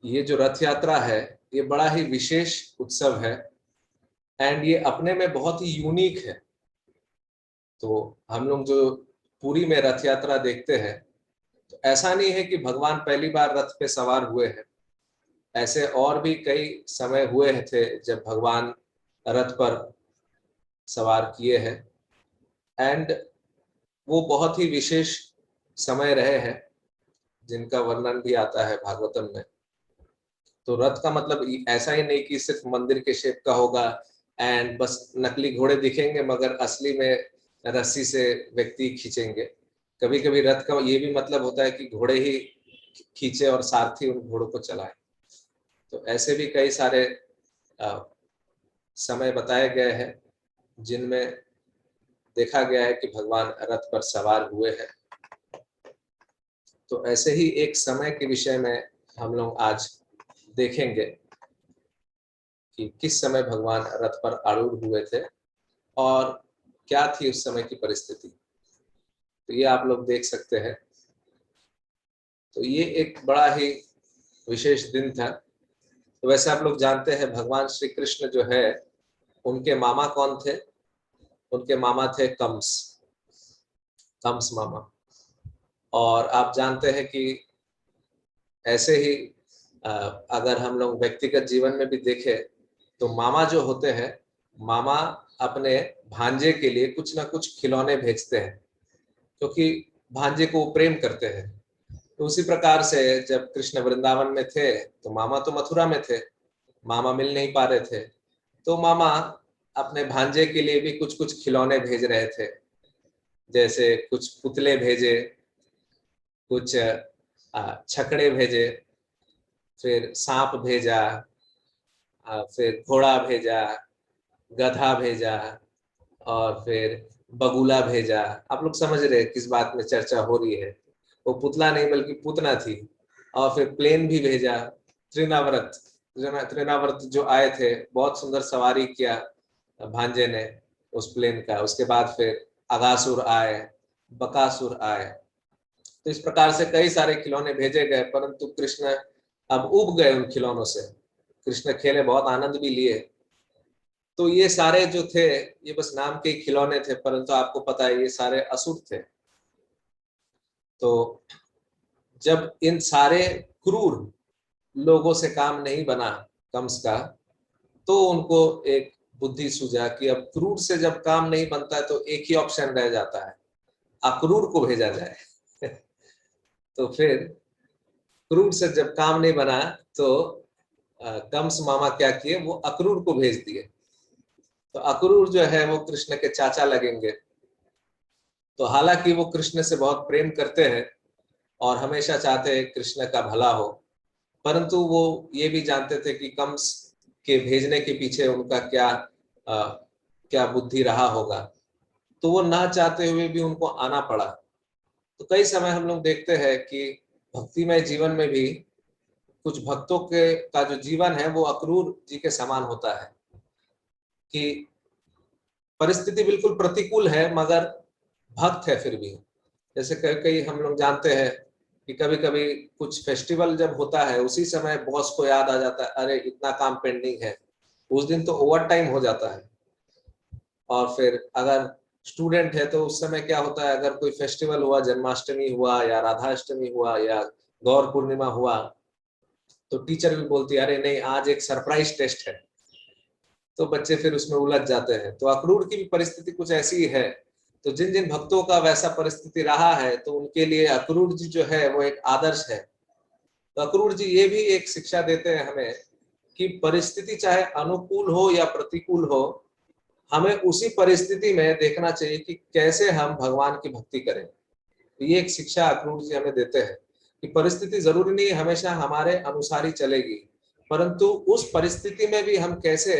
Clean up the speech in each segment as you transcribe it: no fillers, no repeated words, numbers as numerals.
ये जो रथ यात्रा है ये बड़ा ही विशेष उत्सव है एंड ये अपने में बहुत ही यूनिक है। तो हम लोग जो पुरी में रथ यात्रा देखते हैं तो ऐसा नहीं है कि भगवान पहली बार रथ पे सवार हुए हैं। ऐसे और भी कई समय हुए थे जब भगवान रथ पर सवार किए हैं एंड वो बहुत ही विशेष समय रहे हैं जिनका वर्णन भी आता है भागवतम में। तो रथ का मतलब ऐसा ही नहीं कि सिर्फ मंदिर के शेप का होगा एंड बस नकली घोड़े दिखेंगे मगर असली में रस्सी से व्यक्ति खींचेंगे। कभी कभी रथ का ये भी मतलब होता है कि घोड़े ही खींचे और सारथी उन घोड़ों को चलाए। तो ऐसे भी कई सारे समय बताए गए हैं जिनमें देखा गया है कि भगवान रथ पर सवार हुए हैं। तो ऐसे ही एक समय के विषय में हम लोग आज देखेंगे कि किस समय भगवान रथ पर आरूढ़ हुए थे और क्या थी उस समय की परिस्थिति। तो ये आप लोग देख सकते हैं। तो ये एक बड़ा ही विशेष दिन था। तो वैसे आप लोग जानते हैं भगवान श्री कृष्ण जो है उनके मामा कौन थे? उनके मामा थे कंस, कंस मामा। और आप जानते हैं कि ऐसे ही अगर हम लोग व्यक्तिगत जीवन में भी देखें तो मामा जो होते हैं, मामा अपने भांजे के लिए कुछ ना कुछ खिलौने भेजते हैं क्योंकि भांजे को वो प्रेम करते हैं। तो उसी प्रकार से जब कृष्ण वृंदावन में थे तो मामा तो मथुरा में थे, मामा मिल नहीं पा रहे थे। तो मामा अपने भांजे के लिए भी कुछ कुछ खिलौने भेज रहे थे, जैसे कुछ पुतले भेजे, कुछ छकड़े भेजे, फिर सांप भेजा, फिर घोड़ा भेजा, गधा भेजा और फिर बगुला भेजा। आप लोग समझ रहे हैं किस बात में चर्चा हो रही है। वो पुतला नहीं बल्कि पूतना थी। और फिर प्लेन भी भेजा, त्रिनाव्रत। त्रिनाव्रत जो आए थे, बहुत सुंदर सवारी किया भांजे ने उस प्लेन का। उसके बाद फिर अगासुर आए, बकासुर आए। तो इस प्रकार से कई सारे खिलौने भेजे गए, परंतु कृष्ण अब उब गए उन खिलौनों से। कृष्ण खेले, बहुत आनंद भी लिए। तो ये सारे जो थे ये बस नाम के खिलौने थे, परंतु आपको पता है ये सारे असुर थे। तो जब इन सारे क्रूर लोगों से काम नहीं बना कंस का, तो उनको एक बुद्धि सूझा कि अब क्रूर से जब काम नहीं बनता है तो एक ही ऑप्शन रह जाता है, अक्रूर को भेजा जाए। तो फिर क्रूर से जब काम नहीं बना तो कंस मामा क्या किए, वो अक्रूर को भेज दिए। तो अक्रूर जो है वो कृष्ण के चाचा लगेंगे। तो हालांकि वो कृष्ण से बहुत प्रेम करते हैं और हमेशा चाहते हैं कृष्ण का भला हो, परंतु वो ये भी जानते थे कि कंस के भेजने के पीछे उनका क्या बुद्धि रहा होगा। तो वो ना चाहते हुए भी उनको आना पड़ा। तो कई समय हम लोग देखते हैं कि भक्तिमय जीवन में भी कुछ भक्तों के का जो जीवन है वो अक्रूर जी के समान होता है कि परिस्थिति बिल्कुल प्रतिकूल है मगर भक्त है फिर भी। जैसे कई कई हम लोग जानते हैं कि कभी कभी कुछ फेस्टिवल जब होता है उसी समय बॉस को याद आ जाता है, अरे इतना काम पेंडिंग है, उस दिन तो ओवर टाइम हो जाता है। और फिर अगर स्टूडेंट है तो उस समय क्या होता है, अगर कोई फेस्टिवल हुआ, जन्माष्टमी हुआ या राधाष्टमी हुआ या गौर पूर्णिमा हुआ, तो टीचर भी बोलती है अरे नहीं आज एक सरप्राइज टेस्ट है। तो बच्चे फिर उसमें उलझ जाते हैं। तो अक्रूर की भी परिस्थिति कुछ ऐसी है। तो जिन जिन भक्तों का वैसा परिस्थिति रहा है तो उनके लिए अक्रूर जी जो है वो एक आदर्श है। तो अक्रूर जी ये भी एक शिक्षा देते हैं हमें कि परिस्थिति चाहे अनुकूल हो या प्रतिकूल हो, हमें उसी परिस्थिति में देखना चाहिए कि कैसे हम भगवान की भक्ति करें। तो ये एक शिक्षा अक्रूर जी हमें देते हैं कि परिस्थिति जरूरी नहीं हमेशा हमारे अनुसार ही चलेगी, परंतु उस परिस्थिति में भी हम कैसे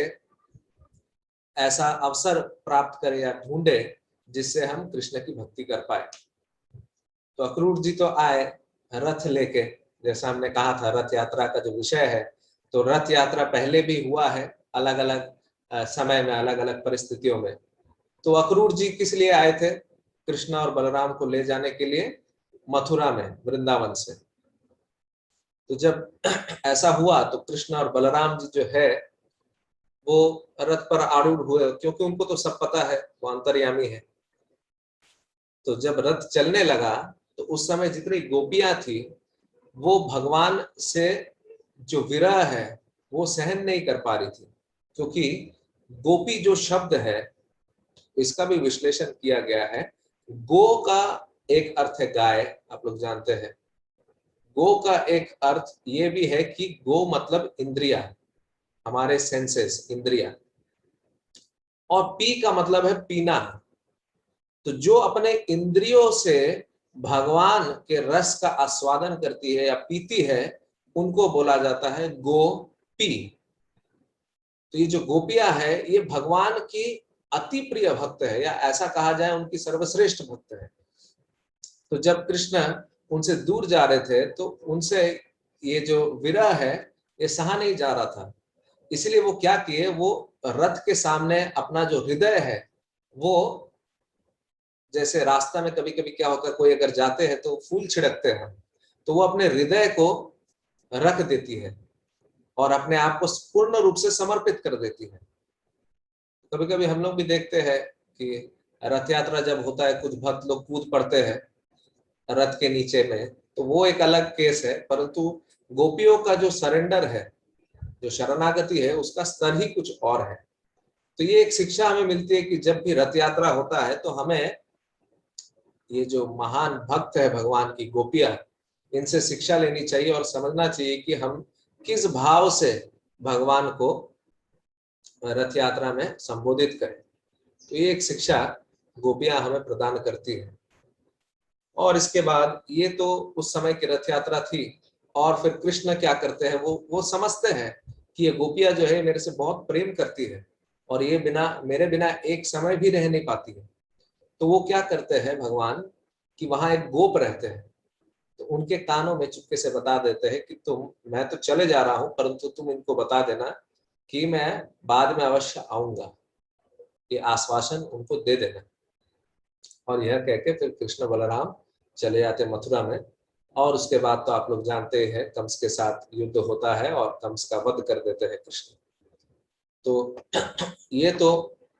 ऐसा अवसर प्राप्त करें या ढूंढे जिससे हम कृष्ण की भक्ति कर पाए। तो अक्रूर जी तो आए रथ लेके, जैसा हमने कहा था रथ यात्रा का जो विषय है। तो रथ यात्रा पहले भी हुआ है अलग अलग समय में, अलग अलग परिस्थितियों में। तो अक्रूर जी किस लिए आए थे? कृष्ण और बलराम को ले जाने के लिए मथुरा में, वृंदावन से। तो जब ऐसा हुआ तो कृष्ण और बलराम जी जो है वो रथ पर आरूढ़ हुए, क्योंकि उनको तो सब पता है, वो अंतर्यामी है। तो जब रथ चलने लगा तो उस समय जितनी गोपियां थी वो भगवान से जो विरह है वो सहन नहीं कर पा रही थी, क्योंकि गोपी जो शब्द है इसका भी विश्लेषण किया गया है। गो का एक अर्थ है गाय, आप लोग जानते हैं। गो का एक अर्थ ये भी है कि गो मतलब इंद्रिया, हमारे सेंसेस, इंद्रिया। और पी का मतलब है पीना। तो जो अपने इंद्रियों से भगवान के रस का आस्वादन करती है या पीती है उनको बोला जाता है गोपी। तो ये जो गोपियां है ये भगवान की अति प्रिय भक्त है, या ऐसा कहा जाए उनकी सर्वश्रेष्ठ भक्त है। तो जब कृष्ण उनसे दूर जा रहे थे तो उनसे ये जो विरह है ये सहा नहीं जा रहा था। इसलिए वो क्या किए, वो रथ के सामने अपना जो हृदय है, वो जैसे रास्ता में कभी कभी क्या होता है, कोई अगर जाते हैं तो फूल छिड़कते हैं, तो वो अपने हृदय को रख देती है और अपने आप को पूर्ण रूप से समर्पित कर देती है। कभी कभी हम लोग भी देखते हैं कि रथ यात्रा जब होता है कुछ भक्त लोग कूद पड़ते हैं रथ के नीचे में, तो वो एक अलग केस है। परंतु गोपियों का जो सरेंडर है, जो शरणागति है, उसका स्तर ही कुछ और है। तो ये एक शिक्षा हमें मिलती है कि जब भी रथ यात्रा होता है तो हमें ये जो महान भक्त है भगवान की गोपियां, इनसे शिक्षा लेनी चाहिए और समझना चाहिए कि हम किस भाव से भगवान को रथ यात्रा में संबोधित करें। तो ये एक शिक्षा गोपियां हमें प्रदान करती है। और इसके बाद ये तो उस समय की रथ यात्रा थी। और फिर कृष्ण क्या करते हैं, वो समझते हैं कि ये गोपियां जो है मेरे से बहुत प्रेम करती है और ये बिना मेरे बिना एक समय भी रह नहीं पाती है। तो वो क्या करते हैं भगवान, कि वहां एक गोप रहते हैं, तो उनके कानों में चुपके से बता देते हैं कि मैं तो चले जा रहा हूं परंतु तुम इनको बता देना कि मैं बाद में अवश्य आऊंगा, ये आश्वासन उनको दे देना। और यह कह के फिर कृष्ण बलराम चले जाते मथुरा में। और उसके बाद तो आप लोग जानते हैं कंस के साथ युद्ध होता है और कंस का वध कर देते हैं कृष्ण। तो ये तो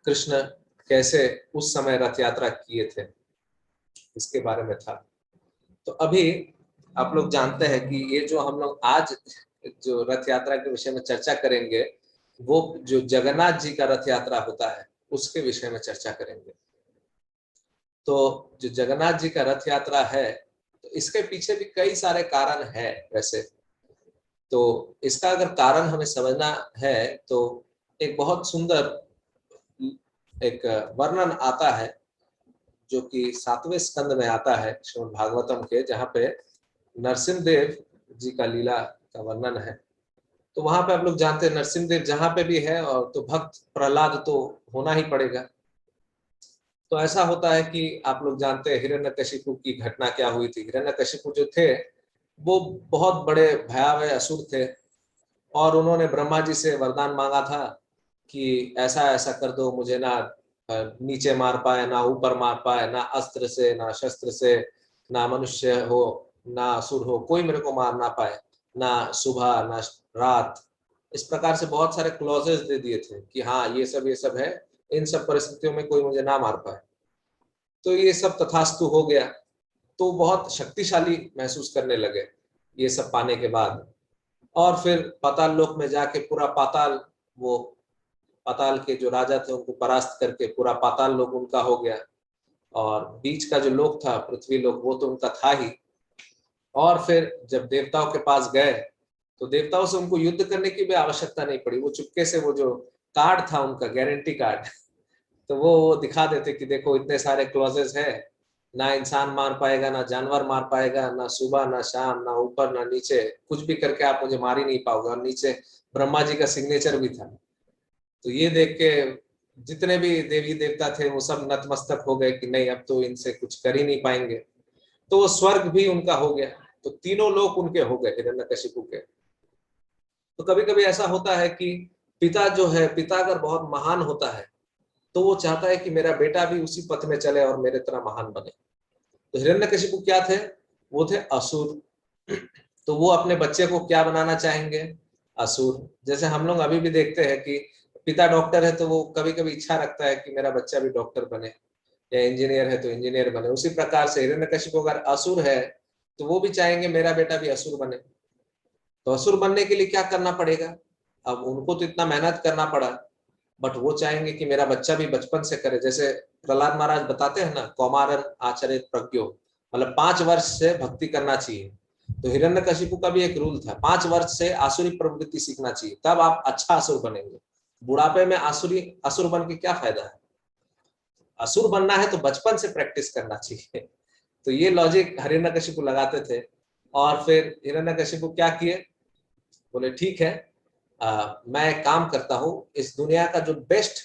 कृष्ण कैसे उस समय रथ यात्रा किए थे इसके बारे में था। तो अभी आप लोग जानते हैं कि ये जो हम लोग आज जो रथ यात्रा के विषय में चर्चा करेंगे, वो जो जगन्नाथ जी का रथ यात्रा होता है उसके विषय में चर्चा करेंगे। तो जो जगन्नाथ जी का रथ यात्रा है, तो इसके पीछे भी कई सारे कारण है वैसे। तो इसका अगर कारण हमें समझना है तो एक बहुत सुंदर एक वर्णन आता है जो कि 7वें स्कंद में आता है श्रीमद् भागवतम के, जहाँ पे नरसिंहदेव जी का लीला का वर्णन है। तो वहां पे आप लोग जानते हैं नरसिंहदेव जहां पे भी है और तो भक्त प्रहलाद तो होना ही पड़ेगा। तो ऐसा होता है कि आप लोग जानते हैं हिरण्यकशिपु की घटना क्या हुई थी। हिरण्यकशिपु जो थे वो बहुत बड़े भयावह असुर थे और उन्होंने ब्रह्मा जी से वरदान मांगा था कि ऐसा ऐसा कर दो, मुझे ना नीचे मार पाए, ना ऊपर मार पाए, ना अस्त्र से ना शस्त्र से, ना मनुष्य हो ना असुर हो, कोई मेरे को मार ना पाए, ना सुबह ना रात। इस प्रकार से बहुत सारे क्लॉजेस दे दिए थे कि हाँ ये सब है, इन सब परिस्थितियों में कोई मुझे ना मार पाए। तो ये सब तथास्तु हो गया। तो बहुत शक्तिशाली महसूस करने लगे ये सब पाने के बाद। और फिर पाताल लोक में जाके पूरा पाताल, वो पाताल के जो राजा थे उनको परास्त करके पूरा पाताल लोक उनका हो गया। और बीच का जो लोक था पृथ्वी लोक, वो तो उनका था ही। और फिर जब देवताओं के पास गए तो देवताओं से उनको युद्ध करने की भी आवश्यकता नहीं पड़ी। वो चुपके से वो जो कार्ड था उनका गारंटी कार्ड तो वो दिखा देते कि देखो इतने सारे क्लॉजेस है, ना इंसान मार पाएगा, ना जानवर मार पाएगा, ना सुबह ना शाम, ना ऊपर ना नीचे, कुछ भी करके आप मुझे मार ही नहीं पाओगे। और नीचे ब्रह्मा जी का सिग्नेचर भी था। तो ये देख के जितने भी देवी देवता थे वो सब नतमस्तक हो गए कि नहीं अब तो इनसे कुछ कर ही नहीं पाएंगे। तो वो स्वर्ग भी उनका हो गया। तो तीनों लोग उनके हो गए हिरण्यकशिपु के। तो कभी कभी ऐसा होता है कि पिता जो है, पिता अगर बहुत महान होता है तो वो चाहता है कि मेरा बेटा भी उसी पथ में चले और मेरे तरह महान बने। तो हिरण्यकशिपु क्या थे, वो थे असुर। तो वो अपने बच्चे को क्या बनाना चाहेंगे? असुर। जैसे हम लोग अभी भी देखते हैं कि पिता डॉक्टर है तो वो कभी कभी इच्छा रखता है कि मेरा बच्चा भी डॉक्टर बने, या इंजीनियर है तो इंजीनियर बने। उसी प्रकार से हिरण्यकशिपु अगर असुर है तो वो भी चाहेंगे मेरा बेटा भी असुर बने। तो असुर बनने के लिए क्या करना पड़ेगा? अब उनको तो इतना मेहनत करना पड़ा, बट वो चाहेंगे कि मेरा बच्चा भी बचपन से करे। जैसे प्रहलाद महाराज बताते हैं ना, कौमारन आचरित प्रज्ञो, मतलब 5 वर्ष से भक्ति करना चाहिए। तो हिरण्यकशिपु का भी एक रूल था, 5 वर्ष से आसुरी प्रवृत्ति सीखना चाहिए, तब आप अच्छा असुर बनेंगे। बुढ़ापे में आसुरी असुर बन के क्या फायदा है? असुर बनना है तो बचपन से प्रैक्टिस करना चाहिए। तो ये लॉजिक हिरण्यकशिपु लगाते थे। और फिर हिरण्यकशिपु क्या किए? बोले ठीक है, मैं एक काम करता हूँ, इस दुनिया का जो बेस्ट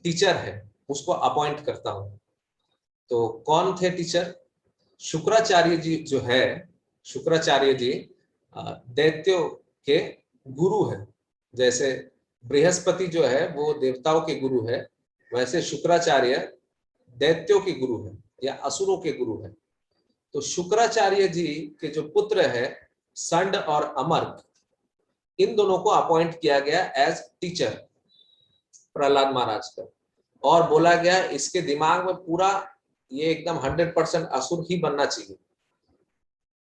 टीचर है उसको अपॉइंट करता हूँ। तो कौन थे टीचर? शुक्राचार्य जी जो है, शुक्राचार्य जी दैत्यों के गुरु है। जैसे बृहस्पति जो है वो देवताओं के गुरु है, वैसे शुक्राचार्य दैत्यों के गुरु है या असुरों के गुरु है। तो शुक्राचार्य जी के जो पुत्र है संड और अमर्क, इन दोनों को अपॉइंट किया गया एज टीचर प्रहलाद महाराज का। और बोला गया इसके दिमाग में पूरा ये एकदम 100% असुर ही बनना चाहिए।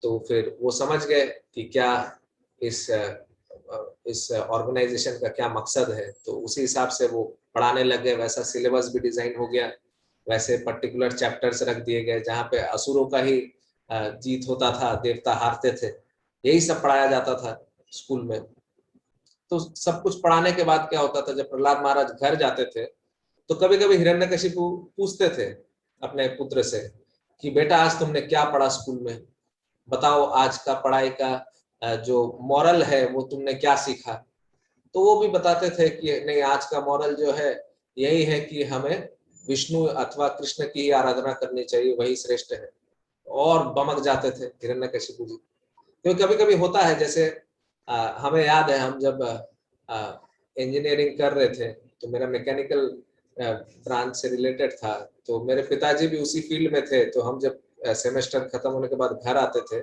तो फिर वो समझ गए कि क्या इस ऑर्गेनाइजेशन का क्या मकसद है, तो उसी हिसाब से वो पढ़ाने लग गए। वैसा सिलेबस भी डिजाइन हो गया, वैसे पर्टिकुलर चैप्टर्स रख दिए गए जहाँ पे असुरों का ही जीत होता था, देवता हारते थे, यही सब पढ़ाया जाता था स्कूल में। तो सब कुछ पढ़ाने के बाद क्या होता था, जब प्रहलाद महाराज घर जाते थे तो कभी कभी हिरण्यकशिपु पूछते थे अपने पुत्र से कि बेटा आज तुमने क्या पढ़ा स्कूल में, बताओ आज का पढ़ाई का जो मॉरल है वो तुमने क्या सीखा। तो वो भी बताते थे कि नहीं, आज का मॉरल जो है यही है कि हमें विष्णु अथवा कृष्ण की आराधना करनी चाहिए, वही श्रेष्ठ है। और बमक जाते थे हिरण्यकशिपु जी। क्योंकि कभी कभी होता है, जैसे हमें याद है हम जब इंजीनियरिंग कर रहे थे तो मेरा मैकेनिकल ब्रांच से रिलेटेड था, तो मेरे पिताजी भी उसी फील्ड में थे। तो हम जब सेमेस्टर खत्म होने के बाद घर आते थे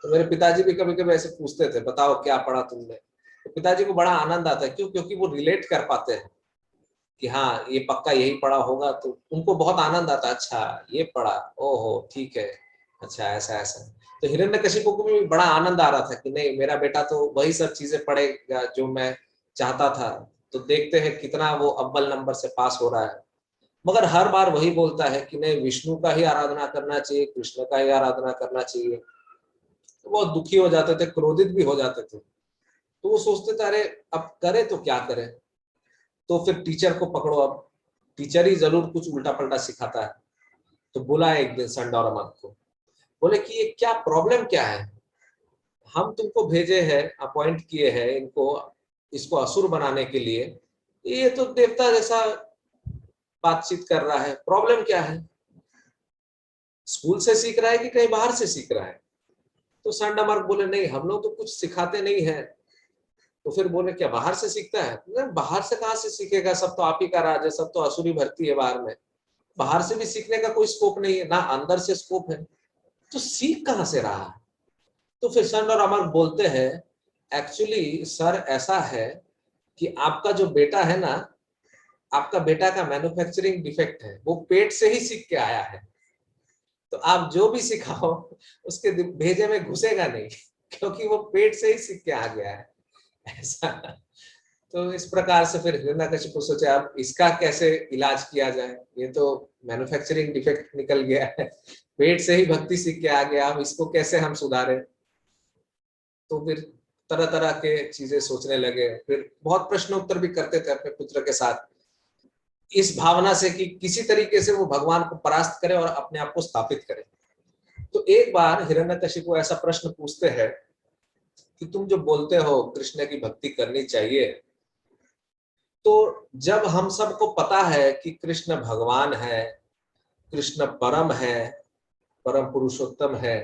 तो मेरे पिताजी भी कभी कभी ऐसे पूछते थे बताओ क्या पढ़ा तुमने। तो पिताजी को बड़ा आनंद आता है, क्यों? क्योंकि वो रिलेट कर पाते हैं कि हाँ ये पक्का यही पढ़ा होगा। तो उनको बहुत आनंद आता है, अच्छा ये पढ़ा, ओहो ठीक है, अच्छा ऐसा ऐसा। तो हिरण्यकशिपु को भी बड़ा आनंद आ रहा था कि नहीं, मेरा बेटा तो वही सब चीजें पढ़ेगा जो मैं चाहता था। तो देखते हैं कितना वो अव्वल नंबर से पास हो रहा है। मगर हर बार वही बोलता है कि नहीं, विष्णु का ही आराधना करना चाहिए, कृष्ण का ही आराधना करना चाहिए। तो वो दुखी हो जाते थे, क्रोधित भी हो जाते थे। तो वो सोचते थे अरे अब करे तो क्या करे। तो फिर टीचर को पकड़ो, अब टीचर ही जरूर कुछ उल्टा पलटा सिखाता है। तो बुलाए एक दिन संडौरमन को, बोले कि ये क्या प्रॉब्लम क्या है, हम तुमको भेजे हैं, अपॉइंट किए हैं इनको, इसको असुर बनाने के लिए, ये तो देवता जैसा बातचीत कर रहा है, प्रॉब्लम क्या है? स्कूल से सीख रहा है कि कहीं बाहर से सीख रहा है? तो संडमर्क बोले नहीं, हम लोग तो कुछ सिखाते नहीं है। तो फिर बोले क्या बाहर से सीखता है? नहीं, बाहर से कहाँ से सीखेगा, सब तो आप ही का राज है, सब तो असुरी भर्ती है बाहर में, बाहर से भी सीखने का कोई स्कोप नहीं है, ना अंदर से स्कोप है, तो सीख कहाँ से रहा है? तो फिर सन और अमर बोलते हैं एक्चुअली सर ऐसा है कि आपका जो बेटा है ना, आपका बेटा का मैन्युफैक्चरिंग डिफेक्ट है, वो पेट से ही सीख के आया है। तो आप जो भी सिखाओ उसके भेजे में घुसेगा नहीं, क्योंकि वो पेट से ही सीख के आ गया है, ऐसा। तो इस प्रकार से फिर हिरण्यकशिपु सोचे अब इसका कैसे इलाज किया जाए, ये तो मैन्युफैक्चरिंग डिफेक्ट निकल गया है, पेट से ही भक्ति सीख के आ गया, अब इसको कैसे हम सुधारें। तो फिर तरह तरह के चीजें सोचने लगे, फिर बहुत प्रश्नोत्तर भी करते थे अपने पुत्र के साथ, इस भावना से कि किसी तरीके से वो भगवान को परास्त करे और अपने आप को स्थापित करे। तो एक बार हिरण्यकशिपु ऐसा प्रश्न पूछते हैं कि तुम जो बोलते हो कृष्ण की भक्ति करनी चाहिए, तो जब हम सबको पता है कि कृष्ण भगवान है, कृष्ण परम है, परम पुरुषोत्तम है,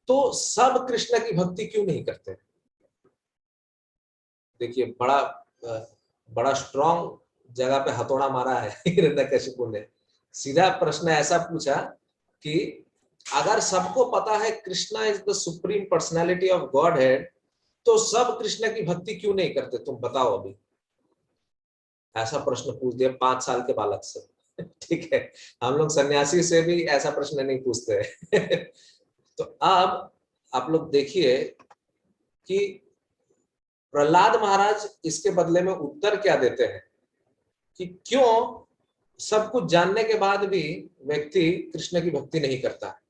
तो सब कृष्ण की भक्ति क्यों नहीं करते? देखिए बड़ा बड़ा स्ट्रॉन्ग जगह पे हथौड़ा मारा है हिरण्यकशिपु ने। सीधा प्रश्न ऐसा पूछा कि अगर सबको पता है Krishna is the supreme personality of God head, तो सब कृष्ण की भक्ति क्यों नहीं करते, तुम बताओ अभी। ऐसा प्रश्न पूछ दिया 5 साल के बालक से। ठीक है, हम लोग सन्यासी से भी ऐसा प्रश्न नहीं पूछते। तो अब आप लोग देखिए कि प्रहलाद महाराज इसके बदले में उत्तर क्या देते हैं कि क्यों सब कुछ जानने के बाद भी व्यक्ति कृष्ण की भक्ति नहीं करता है।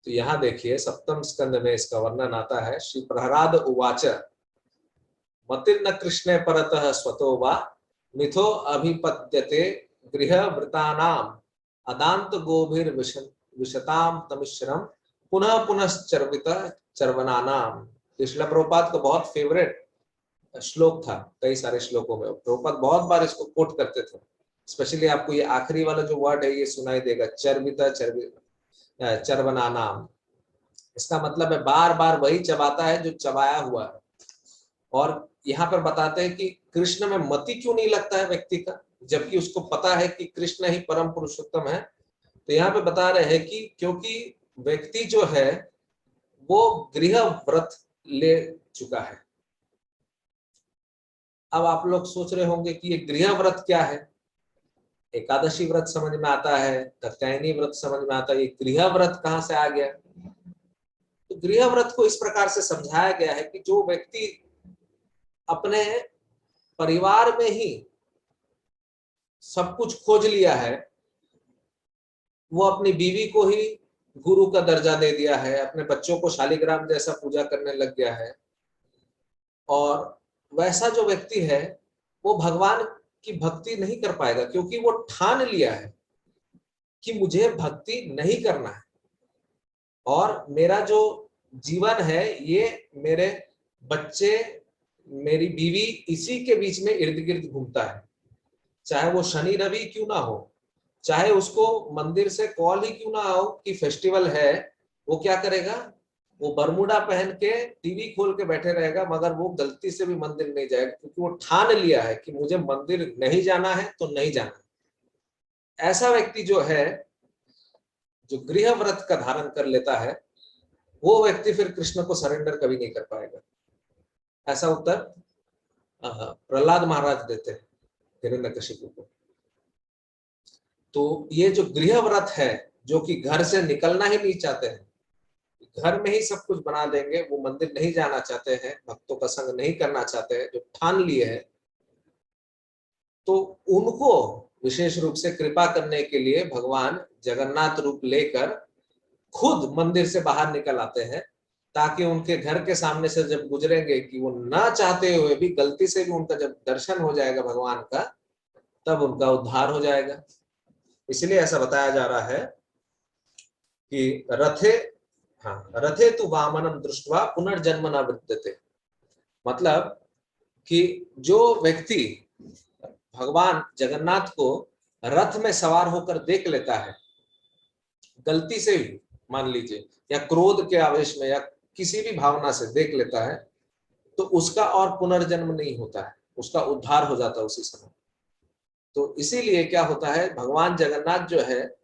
तो यहां देखिए 7वें स्कंद में इसका वर्णन आता है। श्री प्रहलाद उवाच मतिर्न कृष्णे परतः स्वतो वा मिथो अभिपद्यते गृहवृतानाम अदांत गोभिर विशताम तमिश्रम पुनः पुनश्चर्वित चर्वनानाम। श्रील प्रभुपाद का बहुत फेवरेट श्लोक था, कई सारे श्लोकों में प्रभुपाद बहुत बार इसको कोट करते थे। स्पेशली आपको ये आखिरी वाला जो वर्ड है ये सुनाई देगा, चर्वित चर्वनानाम। इसका मतलब है बार बार वही चबाता है जो चबाया हुआ है। और यहाँ पर बताते हैं कि कृष्ण में मति क्यों नहीं लगता है व्यक्ति का, जबकि उसको पता है कि कृष्ण ही परम पुरुषोत्तम है। तो यहाँ पे बता रहे हैं कि क्योंकि व्यक्ति जो है वो गृह व्रत ले चुका है। अब आप लोग सोच रहे होंगे कि ये गृह व्रत क्या है। एकादशी व्रत समझ में आता है, कात्यायनी व्रत समझ में आता है, ये गृह व्रत कहाँ से आ गया। तो गृह व्रत को इस प्रकार से समझाया गया है कि जो व्यक्ति अपने परिवार में ही सब कुछ खोज लिया है, वो अपनी बीवी को ही गुरु का दर्जा दे दिया है, अपने बच्चों को शालिग्राम जैसा पूजा करने लग गया है, और वैसा जो व्यक्ति है वो भगवान की भक्ति नहीं कर पाएगा, क्योंकि वो ठान लिया है कि मुझे भक्ति नहीं करना है और मेरा जो जीवन है ये मेरे बच्चे, मेरी बीवी, इसी के बीच में इर्द गिर्द घूमता है। चाहे वो शनि रवि क्यों ना हो, चाहे उसको मंदिर से कॉल ही क्यों ना हो कि फेस्टिवल है, वो क्या करेगा, वो बरमूडा पहन के टीवी खोल के बैठे रहेगा, मगर वो गलती से भी मंदिर नहीं जाएगा, क्योंकि वो ठान लिया है कि मुझे मंदिर नहीं जाना है तो नहीं जाना है। ऐसा व्यक्ति जो है, जो गृह व्रत का धारण कर लेता है, वो व्यक्ति फिर कृष्ण को सरेंडर कभी नहीं कर पाएगा। ऐसा उत्तर प्रहलाद महाराज देते हैं हिरण्यकशिपु को। तो ये जो गृह व्रत है, जो कि घर से निकलना ही नहीं चाहते हैं, घर में ही सब कुछ बना देंगे, वो मंदिर नहीं जाना चाहते हैं, भक्तों का संग नहीं करना चाहते हैं, जो ठान लिए हैं, तो उनको विशेष रूप से कृपा करने के लिए भगवान जगन्नाथ रूप लेकर खुद मंदिर से बाहर निकल आते हैं, ताकि उनके घर के सामने से जब गुजरेंगे कि वो ना चाहते हुए भी गलती से भी उनका जब दर्शन हो जाएगा भगवान का, तब उनका उद्धार हो जाएगा। इसलिए ऐसा बताया जा रहा है कि रथे, हाँ, रथे तु वामनम दृष्ट्वा पुनर्जन्म न विद्यते। मतलब कि जो व्यक्ति भगवान जगन्नाथ को रथ में सवार होकर देख लेता है, गलती से भी मान लीजिए, या क्रोध के आवेश में या किसी भी भावना से देख लेता है, तो उसका और पुनर्जन्म नहीं होता है, उसका उद्धार हो जाता है उसी समय। तो इसीलिए क्या होता है, भगवान जगन्नाथ जो है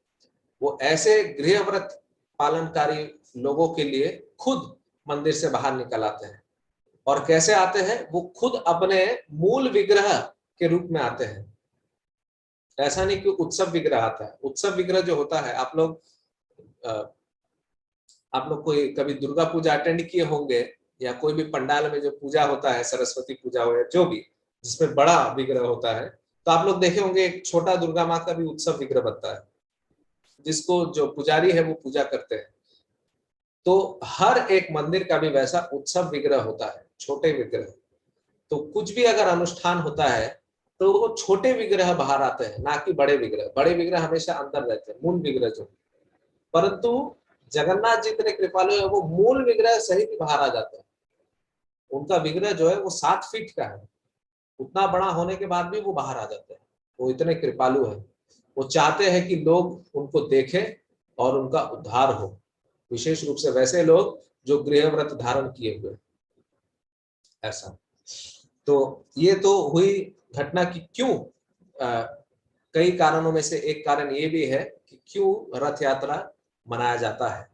वो ऐसे गृह व्रत पालनकारी लोगों के लिए खुद मंदिर से बाहर निकल आते हैं। और कैसे आते हैं, वो खुद अपने मूल विग्रह के रूप में आते हैं। ऐसा नहीं कि उत्सव विग्रह आता है। उत्सव विग्रह जो होता है, आप लोग कोई कभी दुर्गा पूजा अटेंड किए होंगे, या कोई भी पंडाल में जो पूजा होता है, सरस्वती पूजा हो या जो भी, जिसमें बड़ा विग्रह होता है, तो आप लोग देखे होंगे एक छोटा दुर्गा माँ का भी उत्सव विग्रह बनता है, जिसको जो पुजारी है वो पूजा करते हैं। तो हर एक मंदिर का भी वैसा उत्सव विग्रह होता है, छोटे विग्रह। तो कुछ भी अगर अनुष्ठान होता है तो वो छोटे विग्रह बाहर आते हैं, ना कि बड़े विग्रह। बड़े विग्रह हमेशा अंदर रहते हैं, मूल विग्रह जो। परंतु जगन्नाथ जी इतने कृपालु है, वो मूल विग्रह सहित बाहर आ जाते हैं। उनका विग्रह जो है वो 7 फीट का है, उतना बड़ा होने के बाद भी वो बाहर आ जाते हैं। वो इतने कृपालु है, वो चाहते हैं कि लोग उनको देखें और उनका उद्धार हो, विशेष रूप से वैसे लोग जो गृह व्रत धारण किए हुए। ऐसा, तो ये तो हुई घटना की क्यों, कई कारणों में से एक कारण ये भी है कि क्यों रथ यात्रा मनाया जाता है।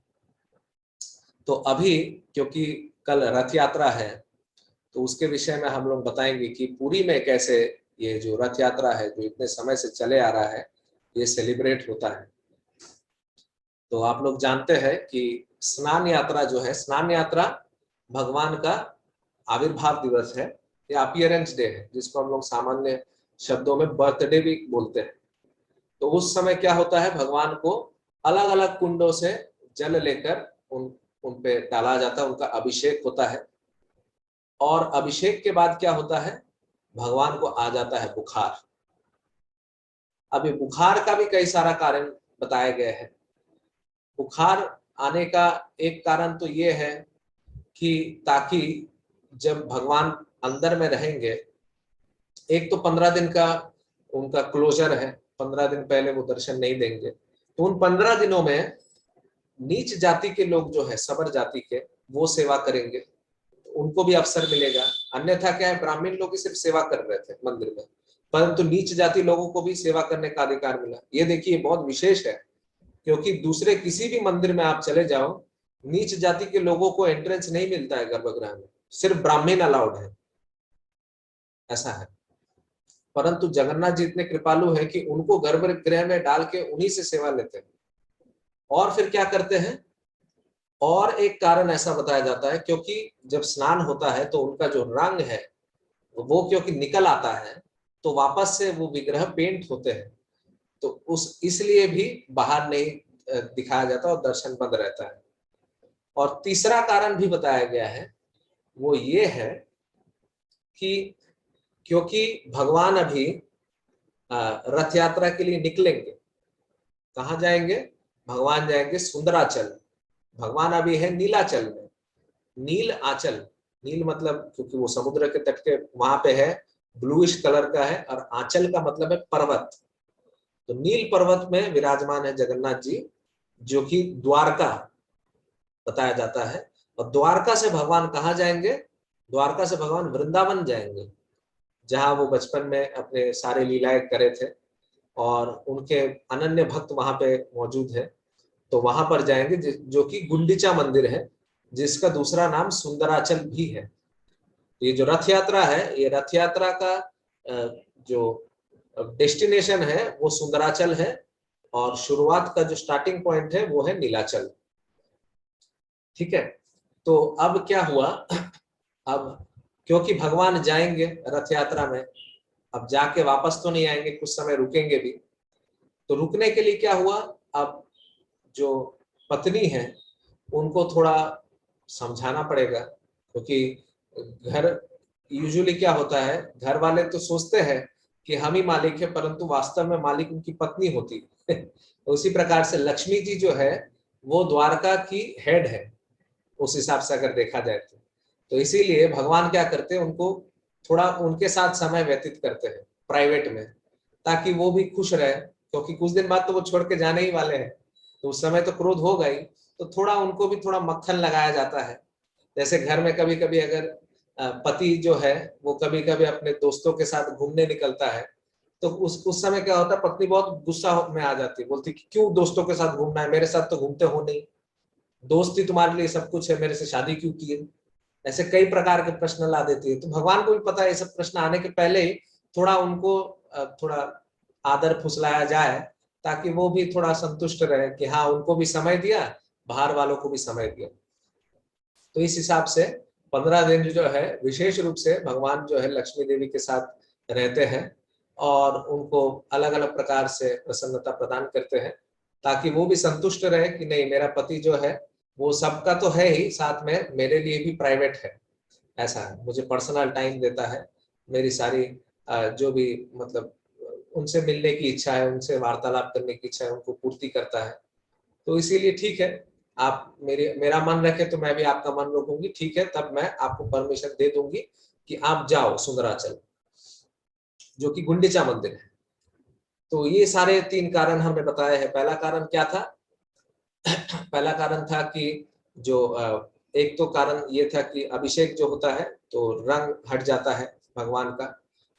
तो अभी क्योंकि कल रथ यात्रा है, तो उसके विषय में हम लोग बताएंगे कि पुरी में कैसे ये जो रथ यात्रा है, जो इतने समय से चले आ रहा है, ये सेलिब्रेट होता है। तो आप लोग जानते हैं कि स्नान यात्रा जो है, स्नान यात्रा भगवान का आविर्भाव दिवस है या अपीयरेंस डे है, जिसको हम लोग सामान्य शब्दों में बर्थडे भी बोलते हैं। तो उस समय क्या होता है, भगवान को अलग अलग कुंडों से जल लेकर उन पे डाला जाता है, उनका अभिषेक होता है। और अभिषेक के बाद क्या होता है, भगवान को आ जाता है बुखार। अभी बुखार का भी कई सारा कारण बताए गए हैं। बुखार आने का एक कारण तो ये है कि ताकि जब भगवान अंदर में रहेंगे, एक तो 15 दिन का उनका क्लोजर है, 15 दिन पहले वो दर्शन नहीं देंगे, तो उन 15 दिनों में नीच जाति के लोग जो है, सबर जाति के, वो सेवा करेंगे, उनको भी अवसर मिलेगा। अन्यथा क्या है, ब्राह्मण लोग ही सिर्फ सेवा कर रहे थे मंदिर में, परंतु नीच जाति लोगों को भी सेवा करने का अधिकार मिला। ये देखिए बहुत विशेष है, क्योंकि दूसरे किसी भी मंदिर में आप चले जाओ, नीच जाति के लोगों को एंट्रेंस नहीं मिलता है गर्भगृह में, सिर्फ ब्राह्मण अलाउड है, ऐसा है। परंतु जगन्नाथ जी इतने कृपालु है कि उनको गर्भगृह में डाल के उन्हीं से सेवा लेते हैं। और फिर क्या करते हैं, और एक कारण ऐसा बताया जाता है, क्योंकि जब स्नान होता है तो उनका जो रंग है वो क्योंकि निकल आता है, तो वापस से वो विग्रह पेंट होते हैं, तो उस इसलिए भी बाहर नहीं दिखाया जाता और दर्शन बंद रहता है। और तीसरा कारण भी बताया गया है, वो ये है कि क्योंकि भगवान अभी रथ यात्रा के लिए निकलेंगे, कहाँ जाएंगे, भगवान जाएंगे सुंदराचल। भगवान अभी है नीलाचल में, नील आंचल, नील मतलब क्योंकि वो समुद्र के तट के वहां पे है, ब्लूइश कलर का है, और आंचल का मतलब है पर्वत। तो नील पर्वत में विराजमान है जगन्नाथ जी, जो कि द्वारका बताया जाता है। और द्वारका से भगवान कहाँ जाएंगे, द्वारका से भगवान वृंदावन जाएंगे, जहां वो बचपन में अपने सारे लीलाएं करे थे, और उनके अनन्य भक्त वहां पे मौजूद है। तो वहां पर जाएंगे, जो कि गुंडीचा मंदिर है, जिसका दूसरा नाम सुंदराचल भी है। ये जो रथ यात्रा है, ये रथ यात्रा का जो डेस्टिनेशन है वो सुंदराचल है, और शुरुआत का जो स्टार्टिंग पॉइंट है वो है नीलाचल। ठीक है। तो अब क्या हुआ, अब क्योंकि भगवान जाएंगे रथ यात्रा में, अब जाके वापस तो नहीं आएंगे, कुछ समय रुकेंगे भी। तो रुकने के लिए क्या हुआ, अब जो पत्नी है उनको थोड़ा समझाना पड़ेगा, क्योंकि घर यूजुअली क्या होता है, घर वाले तो सोचते हैं कि हम ही मालिक है, परंतु वास्तव में मालिक उनकी पत्नी होती है। तो उसी प्रकार से लक्ष्मी जी जो है वो द्वारका की हेड है, उस हिसाब से अगर देखा जाए तो इसीलिए भगवान क्या करते हैं, उनको थोड़ा उनके साथ समय व्यतीत करते हैं प्राइवेट में, ताकि वो भी खुश रहे, क्योंकि कुछ दिन बाद तो वो छोड़ के जाने ही वाले हैं, तो उस समय तो क्रोध होगा ही। तो थोड़ा उनको भी थोड़ा मक्खन लगाया जाता है। जैसे घर में कभी कभी अगर पति जो है वो कभी कभी अपने दोस्तों के साथ घूमने निकलता है, तो उस समय क्या होता है, पत्नी बहुत गुस्सा में आ जाती है, बोलती कि क्यों दोस्तों के साथ घूमना है, मेरे साथ तो घूमते हो नहीं, दोस्ती तुम्हारे लिए सब कुछ है, मेरे से शादी क्यों की है। ऐसे कई प्रकार के प्रश्न ला देती है। तो भगवान को भी पता है ये सब प्रश्न आने के पहले ही थोड़ा उनको थोड़ा आदर फुसलाया जाए, ताकि वो भी थोड़ा संतुष्ट रहे कि हाँ उनको भी समय दिया, बाहर वालों को भी समय दिया। तो इस हिसाब से 15 दिन जो है विशेष रूप से भगवान जो है लक्ष्मी देवी के साथ रहते हैं, और उनको अलग अलग प्रकार से प्रसन्नता प्रदान करते हैं, ताकि वो भी संतुष्ट रहे कि नहीं मेरा पति जो है वो सबका तो है ही, साथ में मेरे लिए भी प्राइवेट है, ऐसा है, मुझे पर्सनल टाइम देता है, मेरी सारी जो भी मतलब उनसे मिलने की इच्छा है, उनसे वार्तालाप करने की इच्छा है, उनको पूर्ति करता है। तो इसीलिए ठीक है, आप मेरा मन रखे तो मैं भी आपका मन रखूंगी, ठीक है, तब मैं आपको परमिशन दे दूंगी कि आप जाओ सुंदराचल, जो कि गुंडीचा मंदिर है। तो ये सारे 3 कारण हमने बताए हैं। पहला कारण क्या था, पहला कारण था कि जो एक तो कारण ये था कि अभिषेक जो होता है तो रंग हट जाता है भगवान का।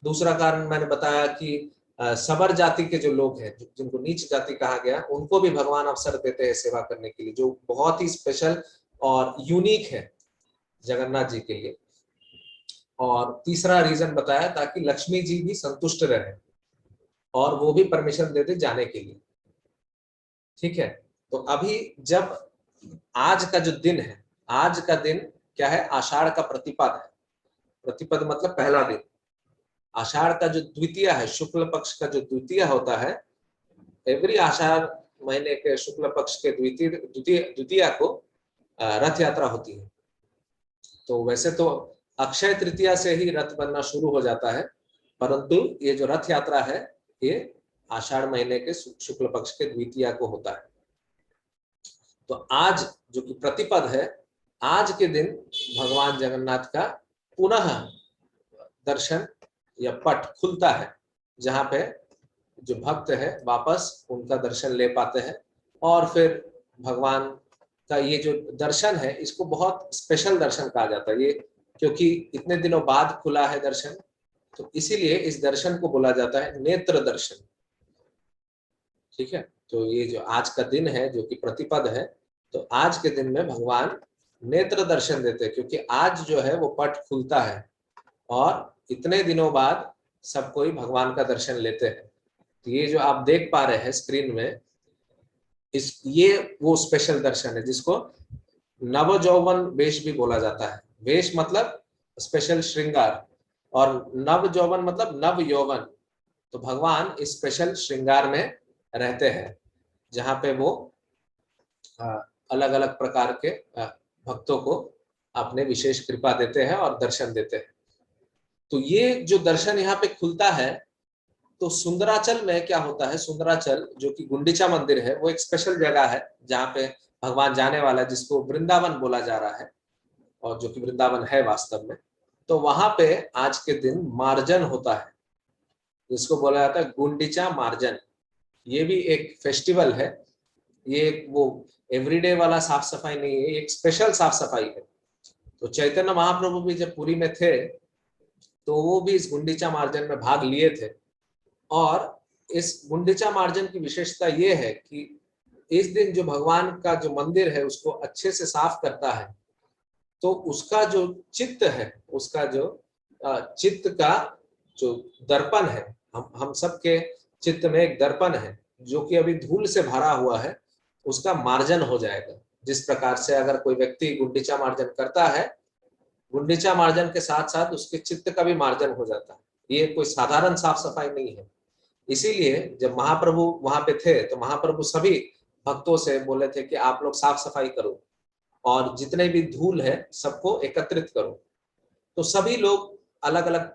दूसरा कारण मैंने बताया कि सबर जाति के जो लोग हैं, जिनको नीच जाति कहा गया, उनको भी भगवान अवसर देते हैं सेवा करने के लिए, जो बहुत ही स्पेशल और यूनिक है जगन्नाथ जी के लिए। और तीसरा रीजन बताया ताकि लक्ष्मी जी भी संतुष्ट रहे और वो भी परमिशन दे दे जाने के लिए। ठीक है, तो अभी जब आज का जो दिन है, आज का दिन क्या है, आषाढ़ का प्रतिपद है। प्रतिपद मतलब पहला दिन। आषाढ़ का जो द्वितीय है, शुक्ल पक्ष का जो द्वितीय होता है, एवरी आषाढ़ महीने के शुक्ल पक्ष के द्वितीय को रथ यात्रा होती है। तो वैसे तो अक्षय तृतीया से ही रथ बनना शुरू हो जाता है, परंतु ये जो रथ यात्रा है ये आषाढ़ महीने के शुक्ल पक्ष के द्वितीया को होता है। तो आज जो कि प्रतिपद है, आज के दिन भगवान जगन्नाथ का पुनः दर्शन या पट खुलता है, जहां पे जो भक्त है वापस उनका दर्शन ले पाते हैं। और फिर भगवान का ये जो दर्शन है, इसको बहुत स्पेशल दर्शन कहा जाता है ये, क्योंकि इतने दिनों बाद खुला है दर्शन, तो इसीलिए इस दर्शन को बोला जाता है नेत्र दर्शन। ठीक है, तो ये जो आज का दिन है जो कि प्रतिपद है, तो आज के दिन में भगवान नेत्र दर्शन देते हैं, क्योंकि आज जो है वो पट खुलता है और इतने दिनों बाद सब कोई भगवान का दर्शन लेते हैं। तो ये जो आप देख पा रहे हैं स्क्रीन में, ये वो स्पेशल दर्शन है जिसको नव यौवन वेश भी बोला जाता है। वेश मतलब स्पेशल श्रृंगार, और नव यौवन मतलब नव यौवन। तो भगवान इस स्पेशल श्रृंगार में रहते हैं, जहां पे वो अलग अलग प्रकार के भक्तों को अपने विशेष कृपा देते हैं और दर्शन देते हैं। तो ये जो दर्शन यहाँ पे खुलता है, तो सुंदराचल में क्या होता है, सुंदराचल जो कि गुंडीचा मंदिर है, वो एक स्पेशल जगह है जहाँ पे भगवान जाने वाला है, जिसको वृंदावन बोला जा रहा है और जो कि वृंदावन है वास्तव में। तो वहां पे आज के दिन मार्जन होता है, जिसको बोला जाता है गुंडीचा मार्जन। ये भी एक फेस्टिवल है, ये वो एवरीडे वाला साफ सफाई नहीं है, एक स्पेशल साफ सफाई है। तो चैतन्य महाप्रभु भी जब पुरी में थे तो वो भी इस गुंडीचा मार्जन में भाग लिए थे। और इस गुंडीचा मार्जन की विशेषता ये है कि इस दिन जो भगवान का जो मंदिर है उसको अच्छे से साफ करता है, तो उसका जो चित्त है, उसका जो चित्त का जो दर्पण है, हम सबके चित्त में एक दर्पण है जो कि अभी धूल से भरा हुआ है, उसका मार्जन हो जाएगा। जिस प्रकार से अगर कोई व्यक्ति गुंडीचा मार्जन करता है, गुंडीचा मार्जन के साथ साथ उसके चित्त का भी मार्जन हो जाता है। ये कोई साधारण साफ सफाई नहीं है। इसीलिए जब महाप्रभु वहां पे थे तो महाप्रभु सभी भक्तों से बोले थे कि आप लोग साफ सफाई करो और जितने भी धूल है सबको एकत्रित करो। तो सभी लोग अलग अलग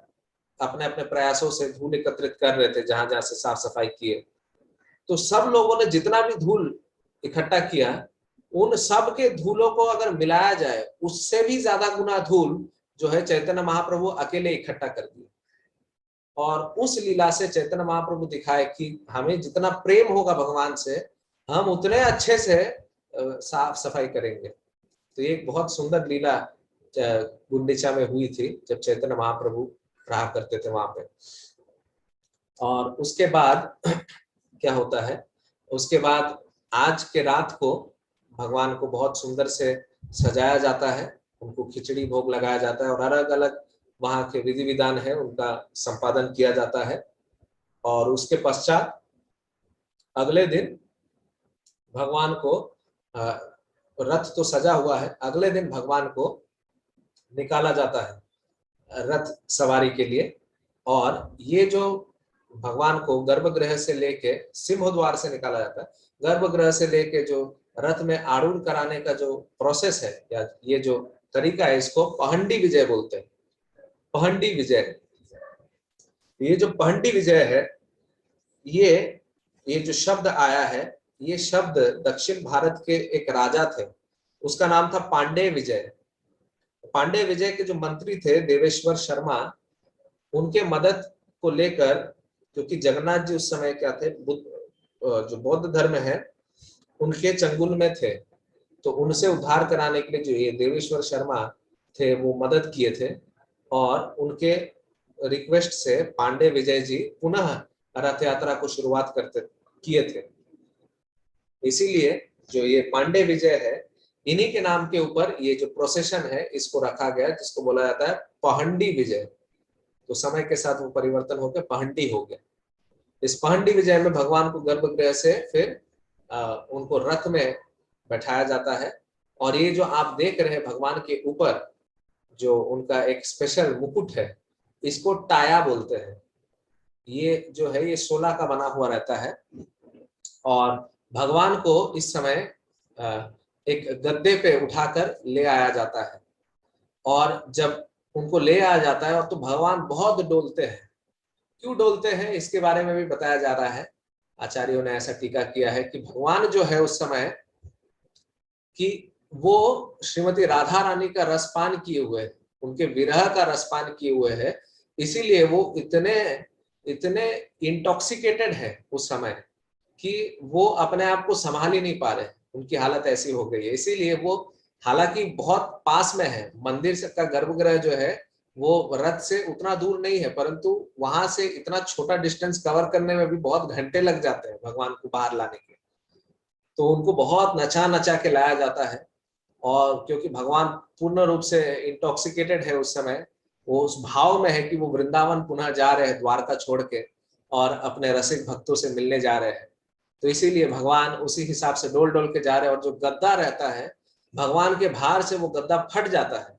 अपने अपने प्रयासों से धूल एकत्रित कर रहे थे, जहां जहां से साफ सफाई किए। तो सब लोगों ने जितना भी धूल इकट्ठा किया, उन सब के धूलों को अगर मिलाया जाए, उससे भी ज्यादा गुना धूल जो है चैतन्य महाप्रभु अकेले इकट्ठा कर दिए। और उस लीला से चैतन्य महाप्रभु दिखाए कि हमें जितना प्रेम होगा भगवान से, हम उतने अच्छे से साफ सफाई करेंगे। तो ये एक बहुत सुंदर लीला गुंडीचा में हुई थी जब चैतन्य महाप्रभु रहा करते थे वहां पे। और उसके बाद क्या होता है, उसके बाद आज के रात को भगवान को बहुत सुंदर से सजाया जाता है, उनको खिचड़ी भोग लगाया जाता है और अलग अलग वहां के विधि विधान है उनका संपादन किया जाता है। और उसके पश्चात अगले दिन भगवान को रथ तो सजा हुआ है, अगले दिन भगवान को निकाला जाता है रथ सवारी के लिए। और ये जो भगवान को गर्भगृह से लेके सिंह द्वार से निकाला जाता है, गर्भगृह से लेके जो रथ में आरूढ़ कराने का जो प्रोसेस है या ये जो तरीका है, इसको पहंडी विजय बोलते हैं। पहंडी विजय, ये जो पहंडी विजय है, ये जो शब्द आया है, ये शब्द दक्षिण भारत के एक राजा थे, उसका नाम था पांडेय विजय। पांडेय विजय के जो मंत्री थे देवेश्वर शर्मा, उनके मदद को लेकर, क्योंकि जगन्नाथ जी उस समय क्या थे, जो बौद्ध धर्म है उनके चंगुल में थे, तो उनसे उद्धार कराने के लिए जो ये देवेश्वर शर्मा थे वो मदद किए थे। और उनके रिक्वेस्ट से पांडे विजय जी पुनः रथ यात्रा को शुरुआत किए थे। इसीलिए जो ये पांडे विजय है, इन्हीं के नाम के ऊपर ये जो प्रोसेशन है इसको रखा गया, जिसको बोला जाता है पहंडी विजय। तो समय के साथ वो परिवर्तन होकर पहंडी हो गया। इस पहंडी विजय में भगवान को गर्भगृह से फिर उनको रथ में बैठाया जाता है। और ये जो आप देख रहे हैं भगवान के ऊपर जो उनका एक स्पेशल मुकुट है, इसको टाया बोलते हैं। ये जो है ये 16 का बना हुआ रहता है। और भगवान को इस समय एक गद्दे पे उठाकर ले आया जाता है। और जब उनको ले आया जाता है तो भगवान बहुत डोलते हैं। क्यों डोलते हैं इसके बारे में भी बताया जा रहा है। आचार्यों ने ऐसा टीका किया है कि भगवान जो है उस समय कि वो श्रीमती राधा रानी का रसपान किए हुए है, उनके विरह का रसपान किए हुए है, इसीलिए वो इतने इतने इंटॉक्सिकेटेड है उस समय कि वो अपने आप को संभाल ही नहीं पा रहे। उनकी हालत ऐसी हो गई है। इसीलिए वो, हालांकि बहुत पास में है मंदिर से का गर्भगृह जो है वो रथ से उतना दूर नहीं है, परंतु वहां से इतना छोटा डिस्टेंस कवर करने में भी बहुत घंटे लग जाते हैं भगवान को बाहर लाने के। तो उनको बहुत नचा नचा के लाया जाता है। और क्योंकि भगवान पूर्ण रूप से इंटॉक्सिकेटेड है उस समय, वो उस भाव में है कि वो वृंदावन पुनः जा रहे हैं द्वारका छोड़ के और अपने रसिक भक्तों से मिलने जा रहे हैं। तो इसीलिए भगवान उसी हिसाब से डोल डोल के जा रहे हैं। और जो गद्दा रहता है, भगवान के भार से वो गद्दा फट जाता है